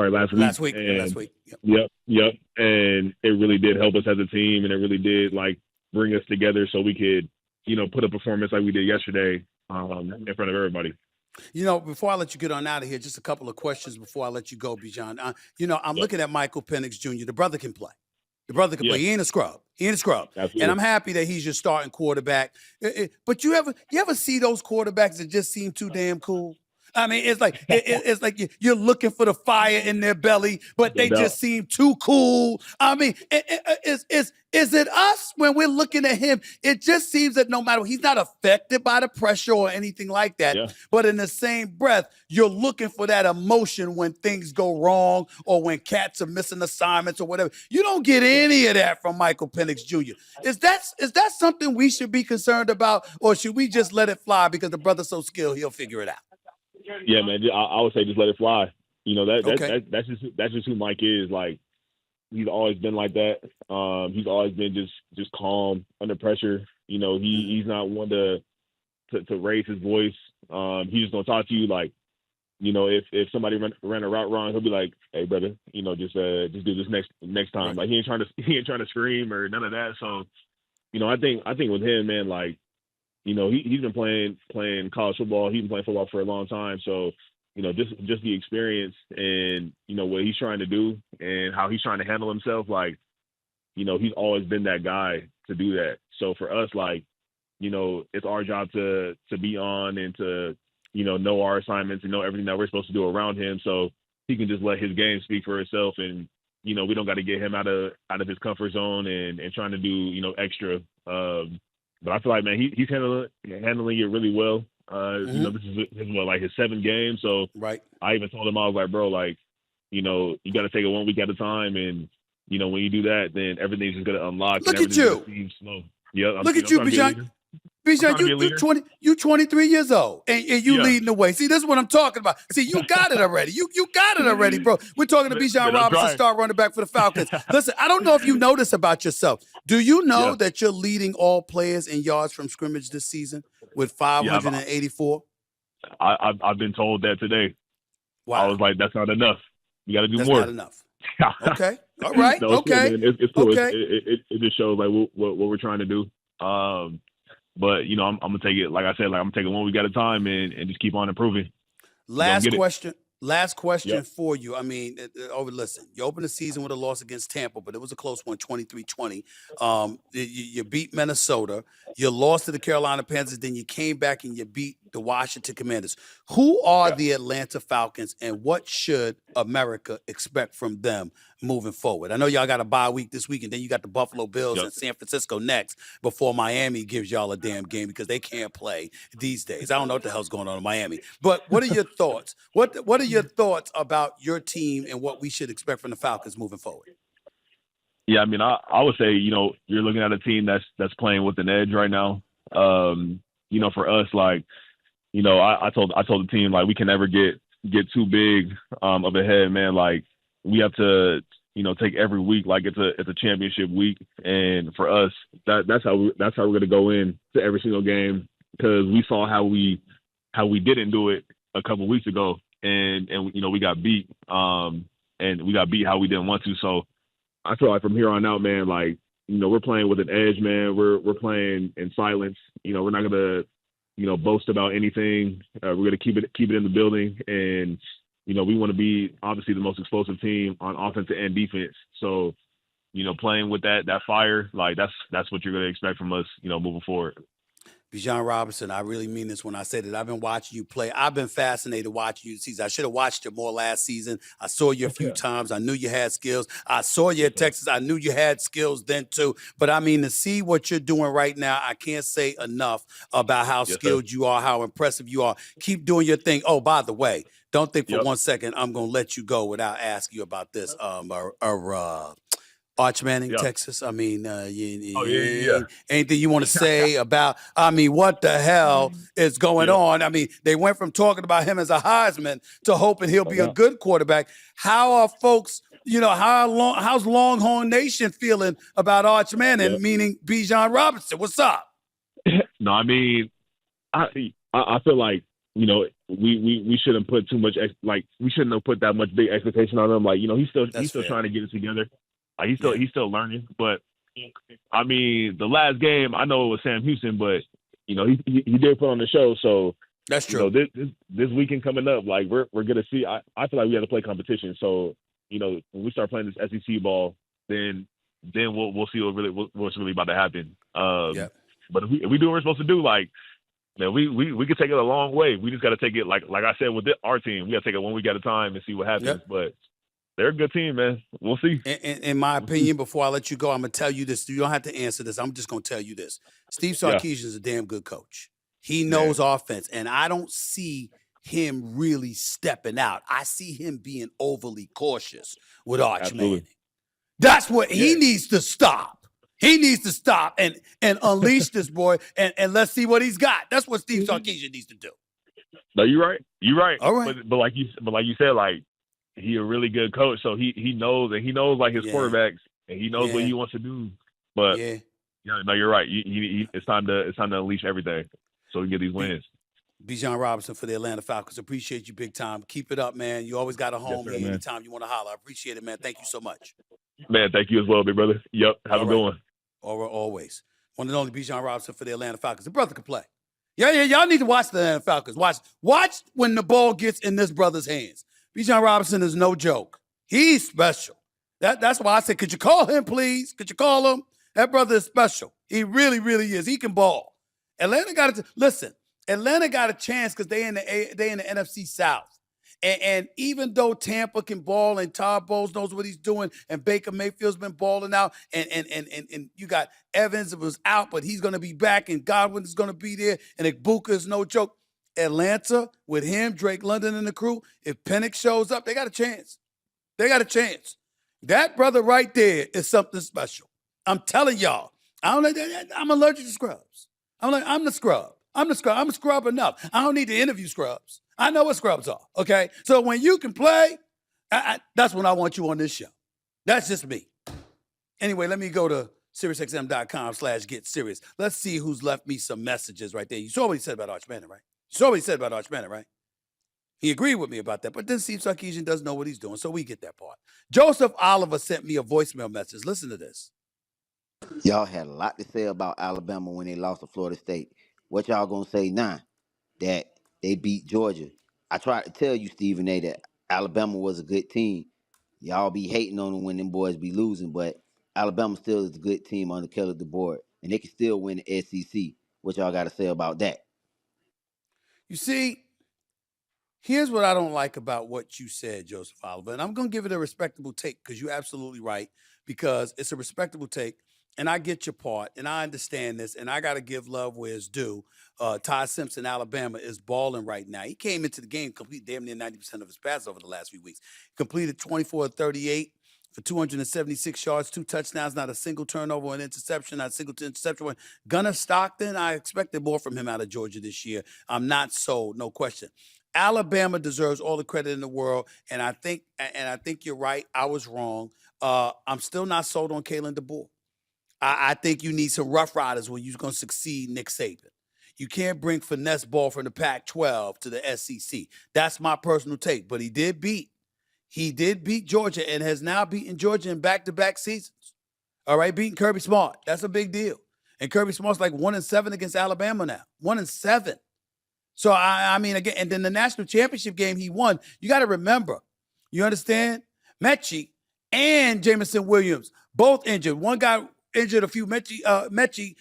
week. Last week. Yep. And it really did help us as a team, and it really did like bring us together so we could, put a performance like we did yesterday in front of everybody. Before I let you get on out of here, just a couple of questions before I let you go, Bijan. I'm looking at Michael Penix Jr. The brother can play. He ain't a scrub. Absolutely. And I'm happy that he's your starting quarterback. But you ever see those quarterbacks that just seem too damn cool? I mean, it's like it's like you're looking for the fire in their belly, but they just seem too cool. I mean, is it us when we're looking at him? It just seems that no matter, he's not affected by the pressure or anything like that. Yeah. But in the same breath, you're looking for that emotion when things go wrong or when cats are missing assignments or whatever. You don't get any of that from Michael Penix Jr. Is that something we should be concerned about, or should we just let it fly because the brother's so skilled he'll figure it out? Yeah, man. I would say just let it fly. That's just who Mike is. Like, he's always been like that. He's always been just calm under pressure. He's not one to raise his voice. He's just gonna talk to you like, if somebody ran a route wrong, he'll be like, "Hey, brother, just do this next time." Like, he ain't trying to scream or none of that. So, I think with him, man, like, he's been playing college football. He's been playing football for a long time. So, just the experience and, what he's trying to do and how he's trying to handle himself, like, he's always been that guy to do that. So for us, like, it's our job to be on and to, know our assignments and know everything that we're supposed to do around him. So he can just let his game speak for itself. And, we don't got to get him out of his comfort zone and trying to do, extra. But I feel like, man, he's handling it really well. This is like his 7th game. So I even told him, I was like, bro, like, you got to take it 1 week at a time. And, when you do that, then everything's just going to unlock. Look at you. Slow. Yeah, Look at you, Bijan. Bijan, you 23 years old and you leading the way. See, this is what I'm talking about. See, you got it already. You got it already, bro. We're talking to Bijan Robinson, star running back for the Falcons. Listen, I don't know if you know this about yourself. Do you know that you're leading all players in yards from scrimmage this season with 584? I've been told that today. Wow. I was like, that's not enough. You got to do that's more. Not enough. Okay. All right. No, okay. Cool, it's cool. Okay. It just shows like what we're trying to do. But I'm gonna take it, like I said, like I'm gonna take it 1 week at a time and just keep on improving. Last question for you. I mean, listen, you opened the season with a loss against Tampa, but it was a close one, 23-20. You beat Minnesota. You lost to the Carolina Panthers. Then you came back and you beat the Washington Commanders. Who are the Atlanta Falcons, and what should America expect from them moving forward? I know y'all got a bye week this week, and then you got the Buffalo Bills and San Francisco next before Miami gives y'all a damn game because they can't play these days. I don't know what the hell's going on in Miami. But what are your thoughts? What are your thoughts about your team and what we should expect from the Falcons moving forward? Yeah, I mean, I would say, you're looking at a team that's playing with an edge right now. For us, like, I told the team, like, we can never get too big of a head, man. Like, we have to, take every week like it's a championship week. And for us, that's how we're going to go in to every single game, because we saw how we didn't do it a couple weeks ago, and we got beat, and we got beat how we didn't want to. So I feel like from here on out, man, like, we're playing with an edge, man. We're playing in silence. We're not gonna, boast about anything. We're gonna keep it in the building, and we want to be obviously the most explosive team on offense and defense. So, playing with that fire, like that's what you're gonna expect from us, moving forward. Bijan Robinson, I really mean this when I say that. I've been watching you play. I've been fascinated watching you this season. I should have watched you more last season. I saw you a few times. I knew you had skills. I saw you at Texas. I knew you had skills then too. But I mean, to see what you're doing right now, I can't say enough about how skilled you are, how impressive you are. Keep doing your thing. Oh, by the way, don't think for 1 second I'm going to let you go without asking you about this. Arch Manning, Texas. I mean, anything you want to say about, what the hell is going on? I mean, they went from talking about him as a Heisman to hoping he'll be a good quarterback. How are folks, how's Longhorn Nation feeling about Arch Manning, meaning Bijan Robinson? What's up? No, I mean, I feel like, we shouldn't put too much, we shouldn't have put that much big expectation on him. Like, he's still trying to get it together. He's still learning, but I mean, the last game I know it was Sam Houston, but he did put on the show, so that's true. This weekend coming up, like we're gonna see. I feel like we got to play competition, so when we start playing this SEC ball, then we'll see what's really about to happen. But if we do what we're supposed to do, like man, we could take it a long way. We just got to take it like I said with our team, we got to take it 1 week at a time and see what happens, but. They're a good team, man. We'll see. In my opinion, before I let you go, I'm going to tell you this. You don't have to answer this. I'm just going to tell you this. Steve Sarkisian is a damn good coach. He knows offense, and I don't see him really stepping out. I see him being overly cautious with Arch Manning. That's what he needs to stop. He needs to stop and unleash this boy, and let's see what he's got. That's what Steve Sarkisian needs to do. No, you're right. You're right. All right. But like you said, like, he a really good coach, so he knows, and he knows like his quarterbacks, and he knows what he wants to do. But no, you're right. It's time to unleash everything so we can get these wins. Bijan Robinson for the Atlanta Falcons. Appreciate you big time. Keep it up, man. You always got a home here anytime you want to holler. I appreciate it, man. Thank you so much. Man, thank you as well, big brother. Yep. Have a good one. Always. One and only Bijan Robinson for the Atlanta Falcons. The brother can play. Yeah. Y'all need to watch the Atlanta Falcons. Watch when the ball gets in this brother's hands. Bijan Robinson is no joke. He's special. That's why I said, could you call him, please? Could you call him? That brother is special. He really, really is. He can ball. Atlanta got a chance because they in the NFC South. And even though Tampa can ball and Todd Bowles knows what he's doing and Baker Mayfield's been balling out and you got Evans was out, but he's going to be back and Godwin is going to be there and Ibuka is no joke. Atlanta, with him, Drake London and the crew, if Penix shows up, they got a chance. That brother right there is something special. I'm telling y'all. I'm allergic to scrubs. I'm the scrub. I'm a scrub enough. I don't need to interview scrubs. I know what scrubs are, okay? So when you can play, that's when I want you on this show. That's just me. Anyway, let me go to SiriusXM.com/GetSerious. Let's see who's left me some messages right there. You saw what he said about Arch Manning, right? He agreed with me about that, but then Steve Sarkisian doesn't know what he's doing, so we get that part. Joseph Oliver sent me a voicemail message. Listen to this. Y'all had a lot to say about Alabama when they lost to Florida State. What y'all gonna say now that they beat Georgia? I tried to tell you, Stephen A., that Alabama was a good team. Y'all be hating on them when them boys be losing, but Alabama still is a good team on the Kelly DeBoer, and they can still win the SEC. What y'all got to say about that? You see, here's what I don't like about what you said, Joseph Oliver, and I'm going to give it a respectable take because you're absolutely right, because it's a respectable take, and I get your part, and I understand this, and I got to give love where it's due. Ty Simpson, Alabama, is balling right now. He came into the game complete damn near 90% of his passes over the last few weeks. Completed 24 of 38 for 276 yards, 2 touchdowns, not a single turnover or an interception, not a single interception. Gunnar Stockton, I expected more from him out of Georgia this year. I'm not sold, no question. Alabama deserves all the credit in the world, and I think you're right. I was wrong. I'm still not sold on Kalen DeBoer. I think you need some Rough Riders when you're going to succeed Nick Saban. You can't bring finesse ball from the Pac-12 to the SEC. That's my personal take. But he did beat Georgia and has now beaten Georgia in back-to-back seasons. All right, beating Kirby Smart. That's a big deal. And Kirby Smart's like 1-7 against Alabama now. 1-7. So, I mean, again, and then the national championship game he won, you got to remember, you understand? Mechie and Jamison Williams, both injured. One got injured Mechie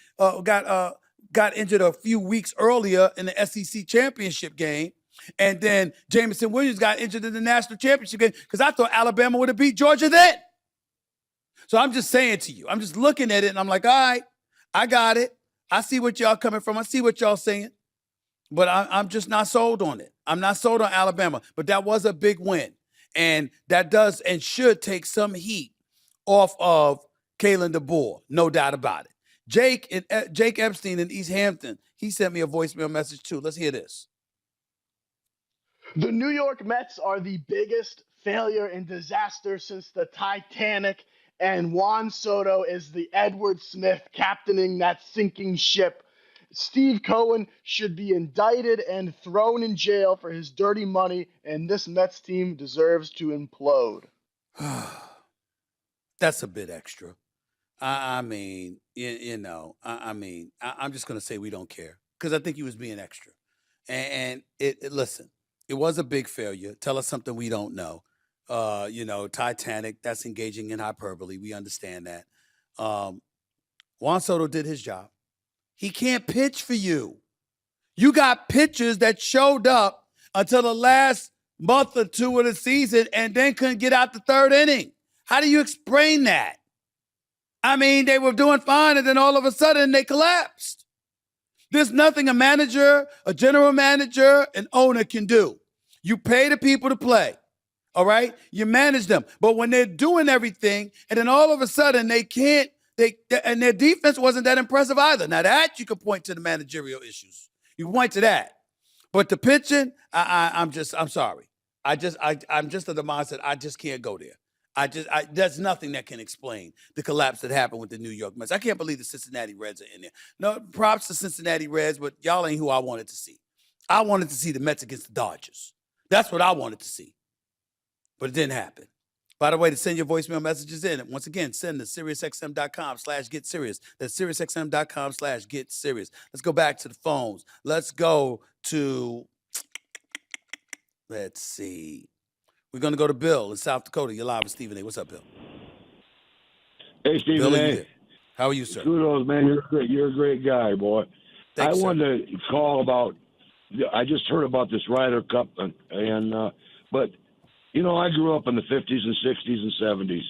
got injured a few weeks earlier in the SEC championship game. And then Jamison Williams got injured in the national championship game because I thought Alabama would have beat Georgia then. So I'm just saying to you, I'm just looking at it and I'm like, all right, I got it. I see what y'all coming from. I see what y'all saying. But I'm just not sold on it. I'm not sold on Alabama. But that was a big win. And that does and should take some heat off of Kalen DeBoer. No doubt about it. Jake Epstein in East Hampton, he sent me a voicemail message too. Let's hear this. The New York Mets are the biggest failure and disaster since the Titanic, and Juan Soto is the Edward Smith captaining that sinking ship. Steve Cohen should be indicted and thrown in jail for his dirty money, and this Mets team deserves to implode. That's a bit extra. I mean, I'm just going to say we don't care because I think he was being extra. And listen, it was a big failure. Tell us something we don't know. Titanic, that's engaging in hyperbole. We understand that. Juan Soto did his job. He can't pitch for you. You got pitchers that showed up until the last month or two of the season and then couldn't get out the third inning. How do you explain that? I mean, they were doing fine, and then all of a sudden they collapsed. There's nothing a manager, a general manager, an owner can do. You pay the people to play, all right? You manage them. But when they're doing everything, and then all of a sudden they can't, and their defense wasn't that impressive either. Now that you can point to the managerial issues. You can point to that. But the pitching, I'm sorry. I'm just of the mindset, I just can't go there. There's nothing that can explain the collapse that happened with the New York Mets. I can't believe the Cincinnati Reds are in there. No, props to Cincinnati Reds, but y'all ain't who I wanted to see. I wanted to see the Mets against the Dodgers. That's what I wanted to see. But it didn't happen. By the way, to send your voicemail messages in, once again, send to SiriusXM.com/GetSerious. That's SiriusXM.com/GetSerious. Let's go back to the phones. Let's go to, let's see. We're going to go to Bill in South Dakota. You're live with Stephen A. What's up, Bill? Hey, Stephen A. How are you, sir? Kudos, man. You're great. You're a great guy, boy. Thanks, I wanted to call about. I just heard about this Ryder Cup, but I grew up in the 50s and 60s and 70s,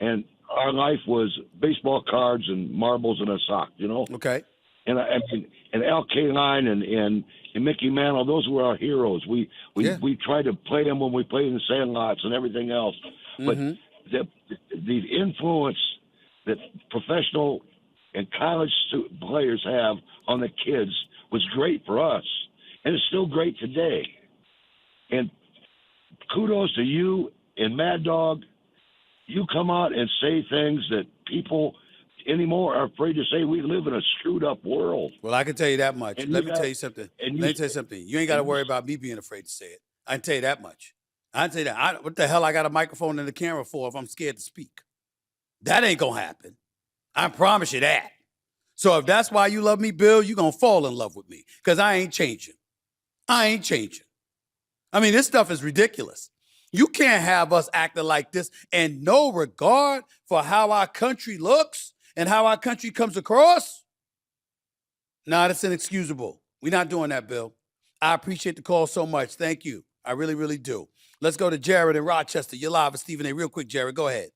and our life was baseball cards and marbles and a sock. Okay. And I mean, and Al Kaline and Mickey Mantle, those were our heroes. We tried to play them when we played in the sandlots and everything else. But the influence that professional and college players have on the kids was great for us, and it's still great today. And kudos to you and Mad Dog. You come out and say things that people anymore are afraid to say. We live in a screwed up world. Well, I can tell you that much. Let me tell you something. You ain't got to worry about me being afraid to say it. I can tell you that much. I can tell you that. What the hell I got a microphone and a camera for if I'm scared to speak? That ain't going to happen. I promise you that. So if that's why you love me, Bill, you're going to fall in love with me because I ain't changing. I ain't changing. I mean, this stuff is ridiculous. You can't have us acting like this and no regard for how our country looks and how our country comes across. Nah, that's inexcusable. We're not doing that, Bill. I appreciate the call so much. Thank you. I really, really do. Let's go to Jared in Rochester. You're live with Stephen A. Real quick, Jared. Go ahead.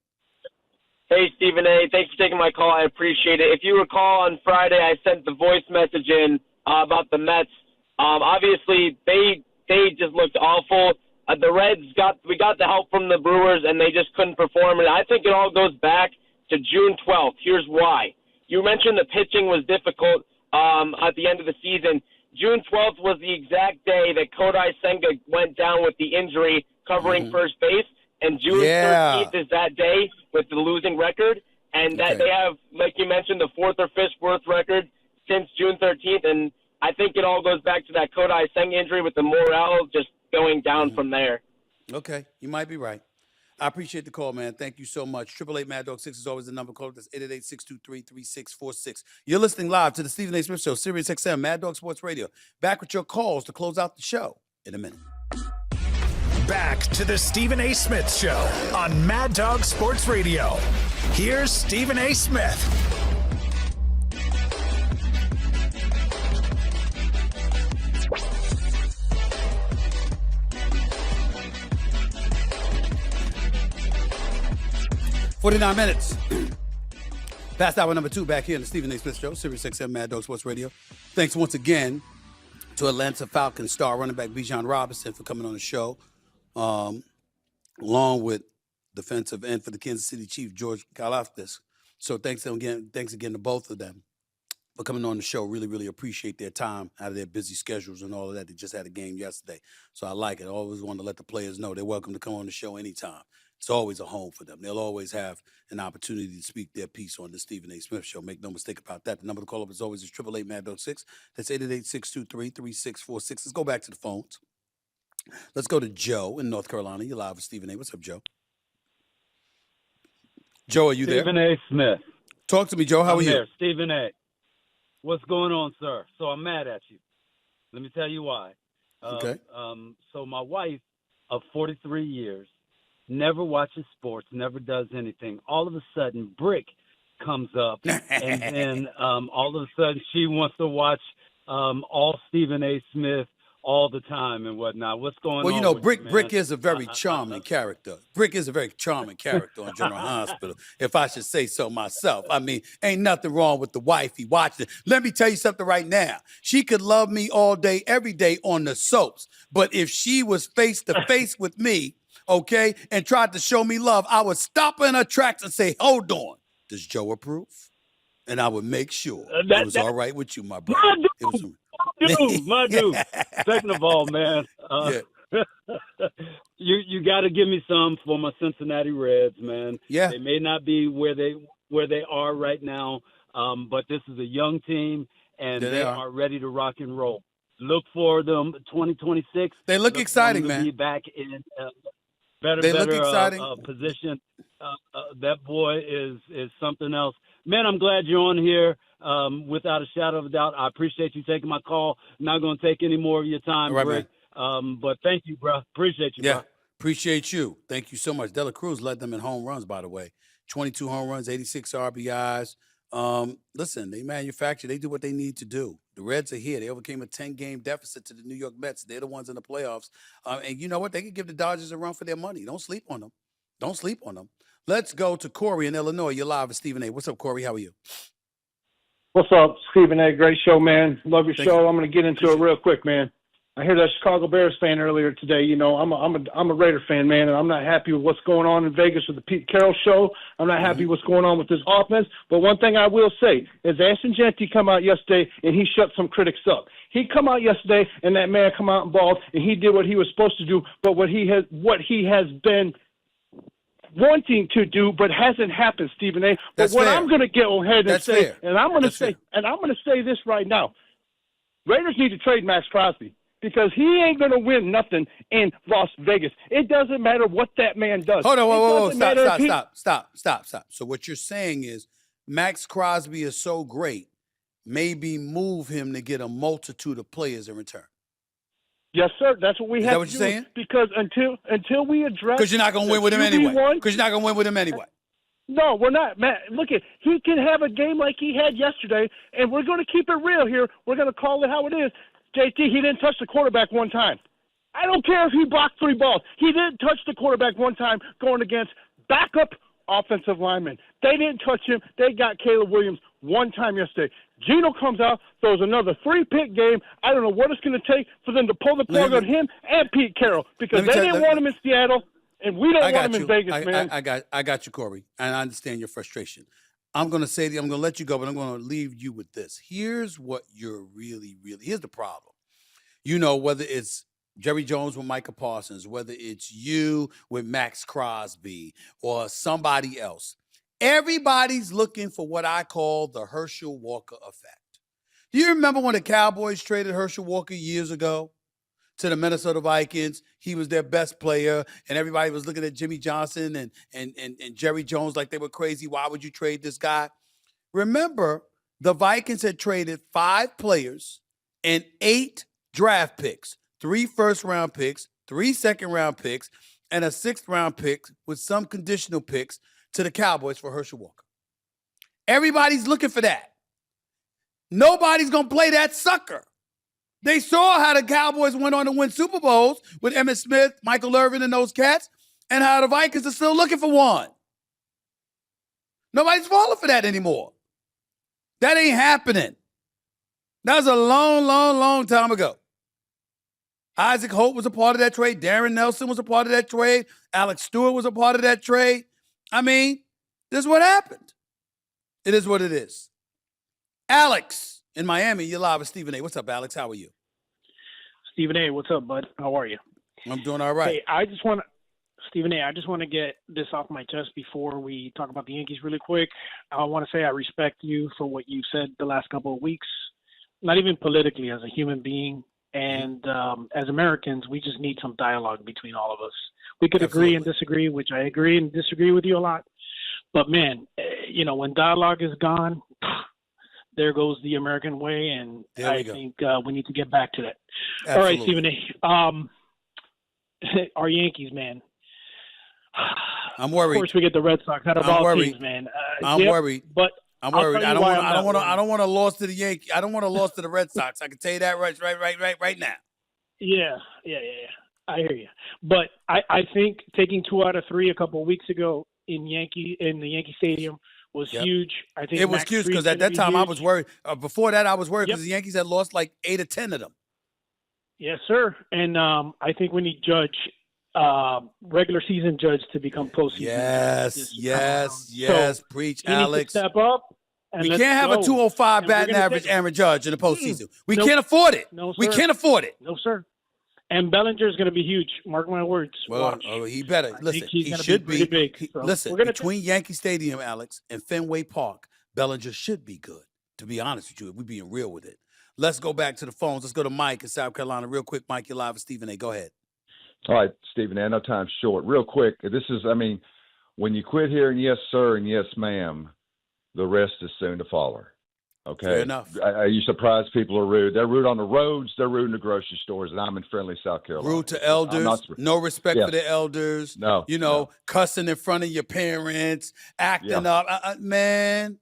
Hey, Stephen A. Thanks for taking my call. I appreciate it. If you recall, on Friday, I sent the voice message in about the Mets. Obviously, they just looked awful. The Reds we got the help from the Brewers, and they just couldn't perform. And I think it all goes back to June 12th. Here's why. You mentioned the pitching was difficult at the end of the season. June 12th was the exact day that Kodai Senga went down with the injury covering first base, and June 13th is that day with the losing record. And that they have, like you mentioned, the fourth or fifth worst record since June 13th. And I think it all goes back to that Kodai Senga injury with the morale just going down from there. Okay, you might be right. I appreciate the call, man. Thank you so much. 888 Mad Dog 6 is always the number. Call us. 888-623-3646. You're listening live to the Stephen A. Smith Show, Sirius XM, Mad Dog Sports Radio. Back with your calls to close out the show in a minute. Back to the Stephen A. Smith Show on Mad Dog Sports Radio. Here's Stephen A. Smith. $49 minutes. Past hour number 2 back here in the Stephen A. Smith Show, Sirius XM Mad Dog Sports Radio. Thanks once again to Atlanta Falcons star running back Bijan Robinson for coming on the show, along with defensive end for the Kansas City Chiefs, George Karlaftis. So thanks again to both of them for coming on the show. Really, really appreciate their time out of their busy schedules and all of that. They just had a game yesterday, so I like it. I always want to let the players know they're welcome to come on the show anytime. It's always a home for them. They'll always have an opportunity to speak their piece on the Stephen A. Smith Show. Make no mistake about that. The number to call up as always is 888 Mad Dog 6. That's 888-623-3646. Let's go back to the phones. Let's go to Joe in North Carolina. You're live with Stephen A. What's up, Joe? Joe, are you there? Stephen A. Smith. Talk to me, Joe. How are you? There, Stephen A. What's going on, sir? So I'm mad at you. Let me tell you why. Okay. So my wife of 43 years never watches sports, never does anything. All of a sudden, Brick comes up, and then all of a sudden she wants to watch all Stephen A. Smith all the time and whatnot. What's going on? Well, you know, with Brick is a very charming character. Brick is a very charming character on General Hospital, if I should say so myself. I mean, ain't nothing wrong with the wifey watching it. Let me tell you something right now. She could love me all day, every day on the soaps. But if she was face to face with me, okay, and tried to show me love, I would stop her in her tracks and say, hold on, does Joe approve? And I would make sure it was all right with you, my brother. My dude. Second of all, man, you got to give me some for my Cincinnati Reds, man. Yeah, they may not be where they are right now, but this is a young team, and they are ready to rock and roll. Look for them 2026. They look exciting, man. Be back in better position. That boy is something else. Man, I'm glad you're on here. Without a shadow of a doubt, I appreciate you taking my call. I'm not going to take any more of your time, right, Rick. But thank you, bro. Appreciate you, bro. Appreciate you. Thank you so much. Dela Cruz led them in home runs, by the way. 22 home runs, 86 RBIs. Listen, they manufacture. They do what they need to do. The Reds are here. They overcame a 10-game deficit to the New York Mets. They're the ones in the playoffs. And you know what? They can give the Dodgers a run for their money. Don't sleep on them. Don't sleep on them. Let's go to Corey in Illinois. You're live with Stephen A. What's up, Corey? How are you? What's up, Stephen A? Great show, man. Love your show. I'm going to get into it real quick, man. I hear that Chicago Bears fan earlier today. You know, I'm a Raider fan, man, and I'm not happy with what's going on in Vegas with the Pete Carroll show. I'm not happy with what's going on with this offense. But one thing I will say is Ashton Jeanty come out yesterday and he shut some critics up. He come out yesterday and that man come out and balled and he did what he was supposed to do, but what he has been wanting to do, but hasn't happened, Stephen A. But what I'm going to go ahead and say, and I'm going to say this right now: Raiders need to trade Max Crosby because he ain't going to win nothing in Las Vegas. It doesn't matter what that man does. Hold on, whoa, stop. So what you're saying is Max Crosby is so great, maybe move him to get a multitude of players in return. Yes, sir. That's what we have to do. Is that what you're saying? Because until we address, because you're not going to win with him anyway. No, we're not, man. Look, he can have a game like he had yesterday, and we're going to keep it real here. We're going to call it how it is. JT, he didn't touch the quarterback one time. I don't care if he blocked 3 balls. He didn't touch the quarterback one time going against backup offensive linemen. They didn't touch him. They got Caleb Williams one time yesterday. Gino comes out, throws another 3-pick game. I don't know what it's going to take for them to pull the plug on him and Pete Carroll because they didn't want him in Seattle, and we don't want him in Vegas, man. I got you, Corey, and I understand your frustration. I'm going to let you go, but I'm going to leave you with this. Here's what you're here's the problem. You know, whether it's Jerry Jones with Micah Parsons, whether it's you with Max Crosby or somebody else, everybody's looking for what I call the Herschel Walker effect. Do you remember when the Cowboys traded Herschel Walker years ago to the Minnesota Vikings. He was their best player, and everybody was looking at Jimmy Johnson and Jerry Jones like they were crazy. Why would you trade this guy? Remember, the Vikings had traded 5 players and 8 draft picks, 3 first-round picks, 3 second-round picks, and a 6th-round pick with some conditional picks to the Cowboys for Herschel Walker. Everybody's looking for that. Nobody's going to play that sucker. They saw how the Cowboys went on to win Super Bowls with Emmitt Smith, Michael Irvin, and those cats, and how the Vikings are still looking for one. Nobody's falling for that anymore. That ain't happening. That was a long, long, long time ago. Isaac Hope was a part of that trade. Darren Nelson was a part of that trade. Alex Stewart was a part of that trade. I mean, this is what happened. It is what it is. Alex in Miami, you're live with Stephen A. What's up, Alex? How are you? Stephen A., what's up, bud? How are you? I'm doing all right. Hey, Stephen A., I just want to get this off my chest before we talk about the Yankees really quick. I want to say I respect you for what you said the last couple of weeks, not even politically, as a human being. And as Americans, we just need some dialogue between all of us. We could agree and disagree, which I agree and disagree with you a lot. But, man, when dialogue is gone, there goes the American way, and I think we need to get back to that. Absolutely. All right, Stephen A. Our Yankees, man. I'm worried. Of course, we get the Red Sox. How about teams, man? I'm worried. But I'm worried. I don't want a loss to the Yankees. I don't want a loss to the Red Sox. I can tell you that right now. Yeah. I hear you. But I think taking 2 out of 3 a couple of weeks ago in the Yankee Stadium was huge. I think it was huge because at that time I was worried. Before that, I was worried because the Yankees had lost like 8 or 10 of them. Yes, sir. And I think we need regular season judge to become postseason. Yes. Preach, Alex. Step up. We can't have a 205 batting average Aaron Judge in the postseason. We can't afford it. No, sir. We can't afford it. No, sir. And Bellinger is going to be huge. Mark my words. Well, he better. Listen, he should be. Big, listen, between Yankee Stadium, Alex, and Fenway Park, Bellinger should be good, to be honest with you, if we're being real with it. Let's go back to the phones. Let's go to Mike in South Carolina real quick. Mike, you're live with Stephen A. Go ahead. All right, Stephen A., I know time's short. Real quick, when you quit hearing yes, sir, and yes, ma'am, the rest is soon to follow. Okay. Fair enough. Are you surprised people are rude? They're rude on the roads. They're rude in the grocery stores, and I'm in friendly South Carolina. Rude to elders. No respect for the elders. No. Cussing in front of your parents, acting up. Man.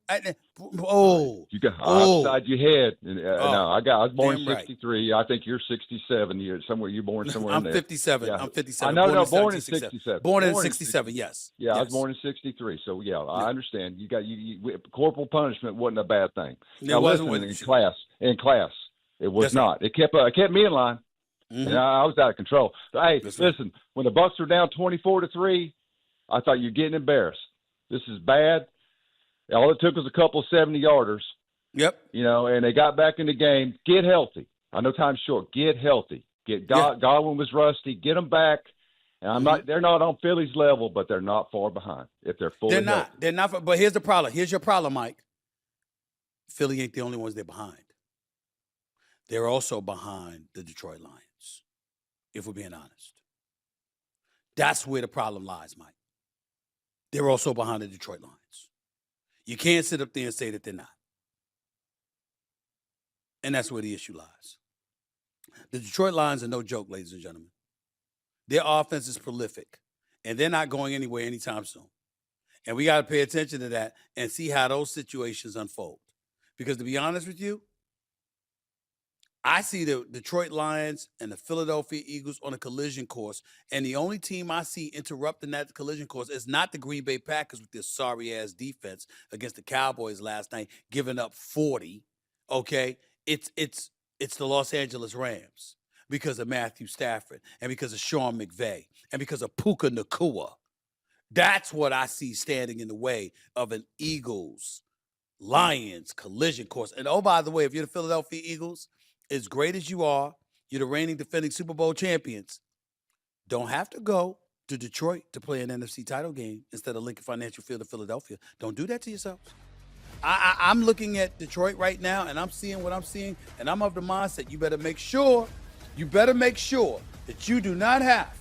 You got upside your head. No, I was born in 63. Right. I think you're 67. You're born somewhere in there. 57. Yeah. I'm 57. I know, born in 67. Born in 67, yes. Yeah, I was born in 63. So, I understand. Corporal punishment wasn't a bad thing. Now, listen, in class, it was not. It kept me in line. Mm-hmm. And I was out of control. But, hey, listen, when the Bucs were down 24-3, I thought you're getting embarrassed. This is bad. All it took was a couple of 70-yarders. Yep. And they got back in the game. Get healthy. I know time's short. Get healthy. Godwin was rusty. Get them back. And they're not on Philly's level, but they're not far behind if they're fully healthy. They're not. But here's the problem. Here's your problem, Mike. Philly ain't the only ones they're behind. They're also behind the Detroit Lions, if we're being honest. That's where the problem lies, Mike. They're also behind the Detroit Lions. You can't sit up there and say that they're not. And that's where the issue lies. The Detroit Lions are no joke, ladies and gentlemen. Their offense is prolific, and they're not going anywhere anytime soon. And we got to pay attention to that and see how those situations unfold. Because to be honest with you, I see the Detroit Lions and the Philadelphia Eagles on a collision course, and the only team I see interrupting that collision course is not the Green Bay Packers with their sorry-ass defense against the Cowboys last night, giving up 40, okay? It's the Los Angeles Rams because of Matthew Stafford and because of Sean McVay and because of Puka Nacua. That's what I see standing in the way of an Eagles-Lions collision course. And, oh, by the way, if you're the Philadelphia Eagles, as great as you are, you're the reigning defending Super Bowl champions. Don't have to go to Detroit to play an NFC title game instead of Lincoln Financial Field of Philadelphia. Don't do that to yourselves. I'm looking at Detroit right now, and I'm seeing what I'm seeing, and I'm of the mindset you better make sure you better make sure that you do not have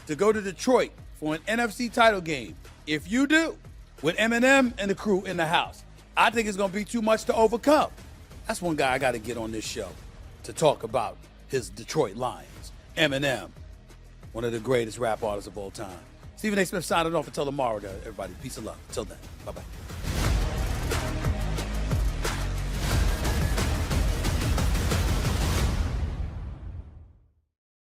to go to Detroit for an NFC title game. If you do, with Eminem and the crew in the house, I think it's going to be too much to overcome. That's one guy I got to get on this show to talk about his Detroit Lions. Eminem, one of the greatest rap artists of all time. Stephen A. Smith signing off until tomorrow, everybody. Peace and love. Until then, bye-bye.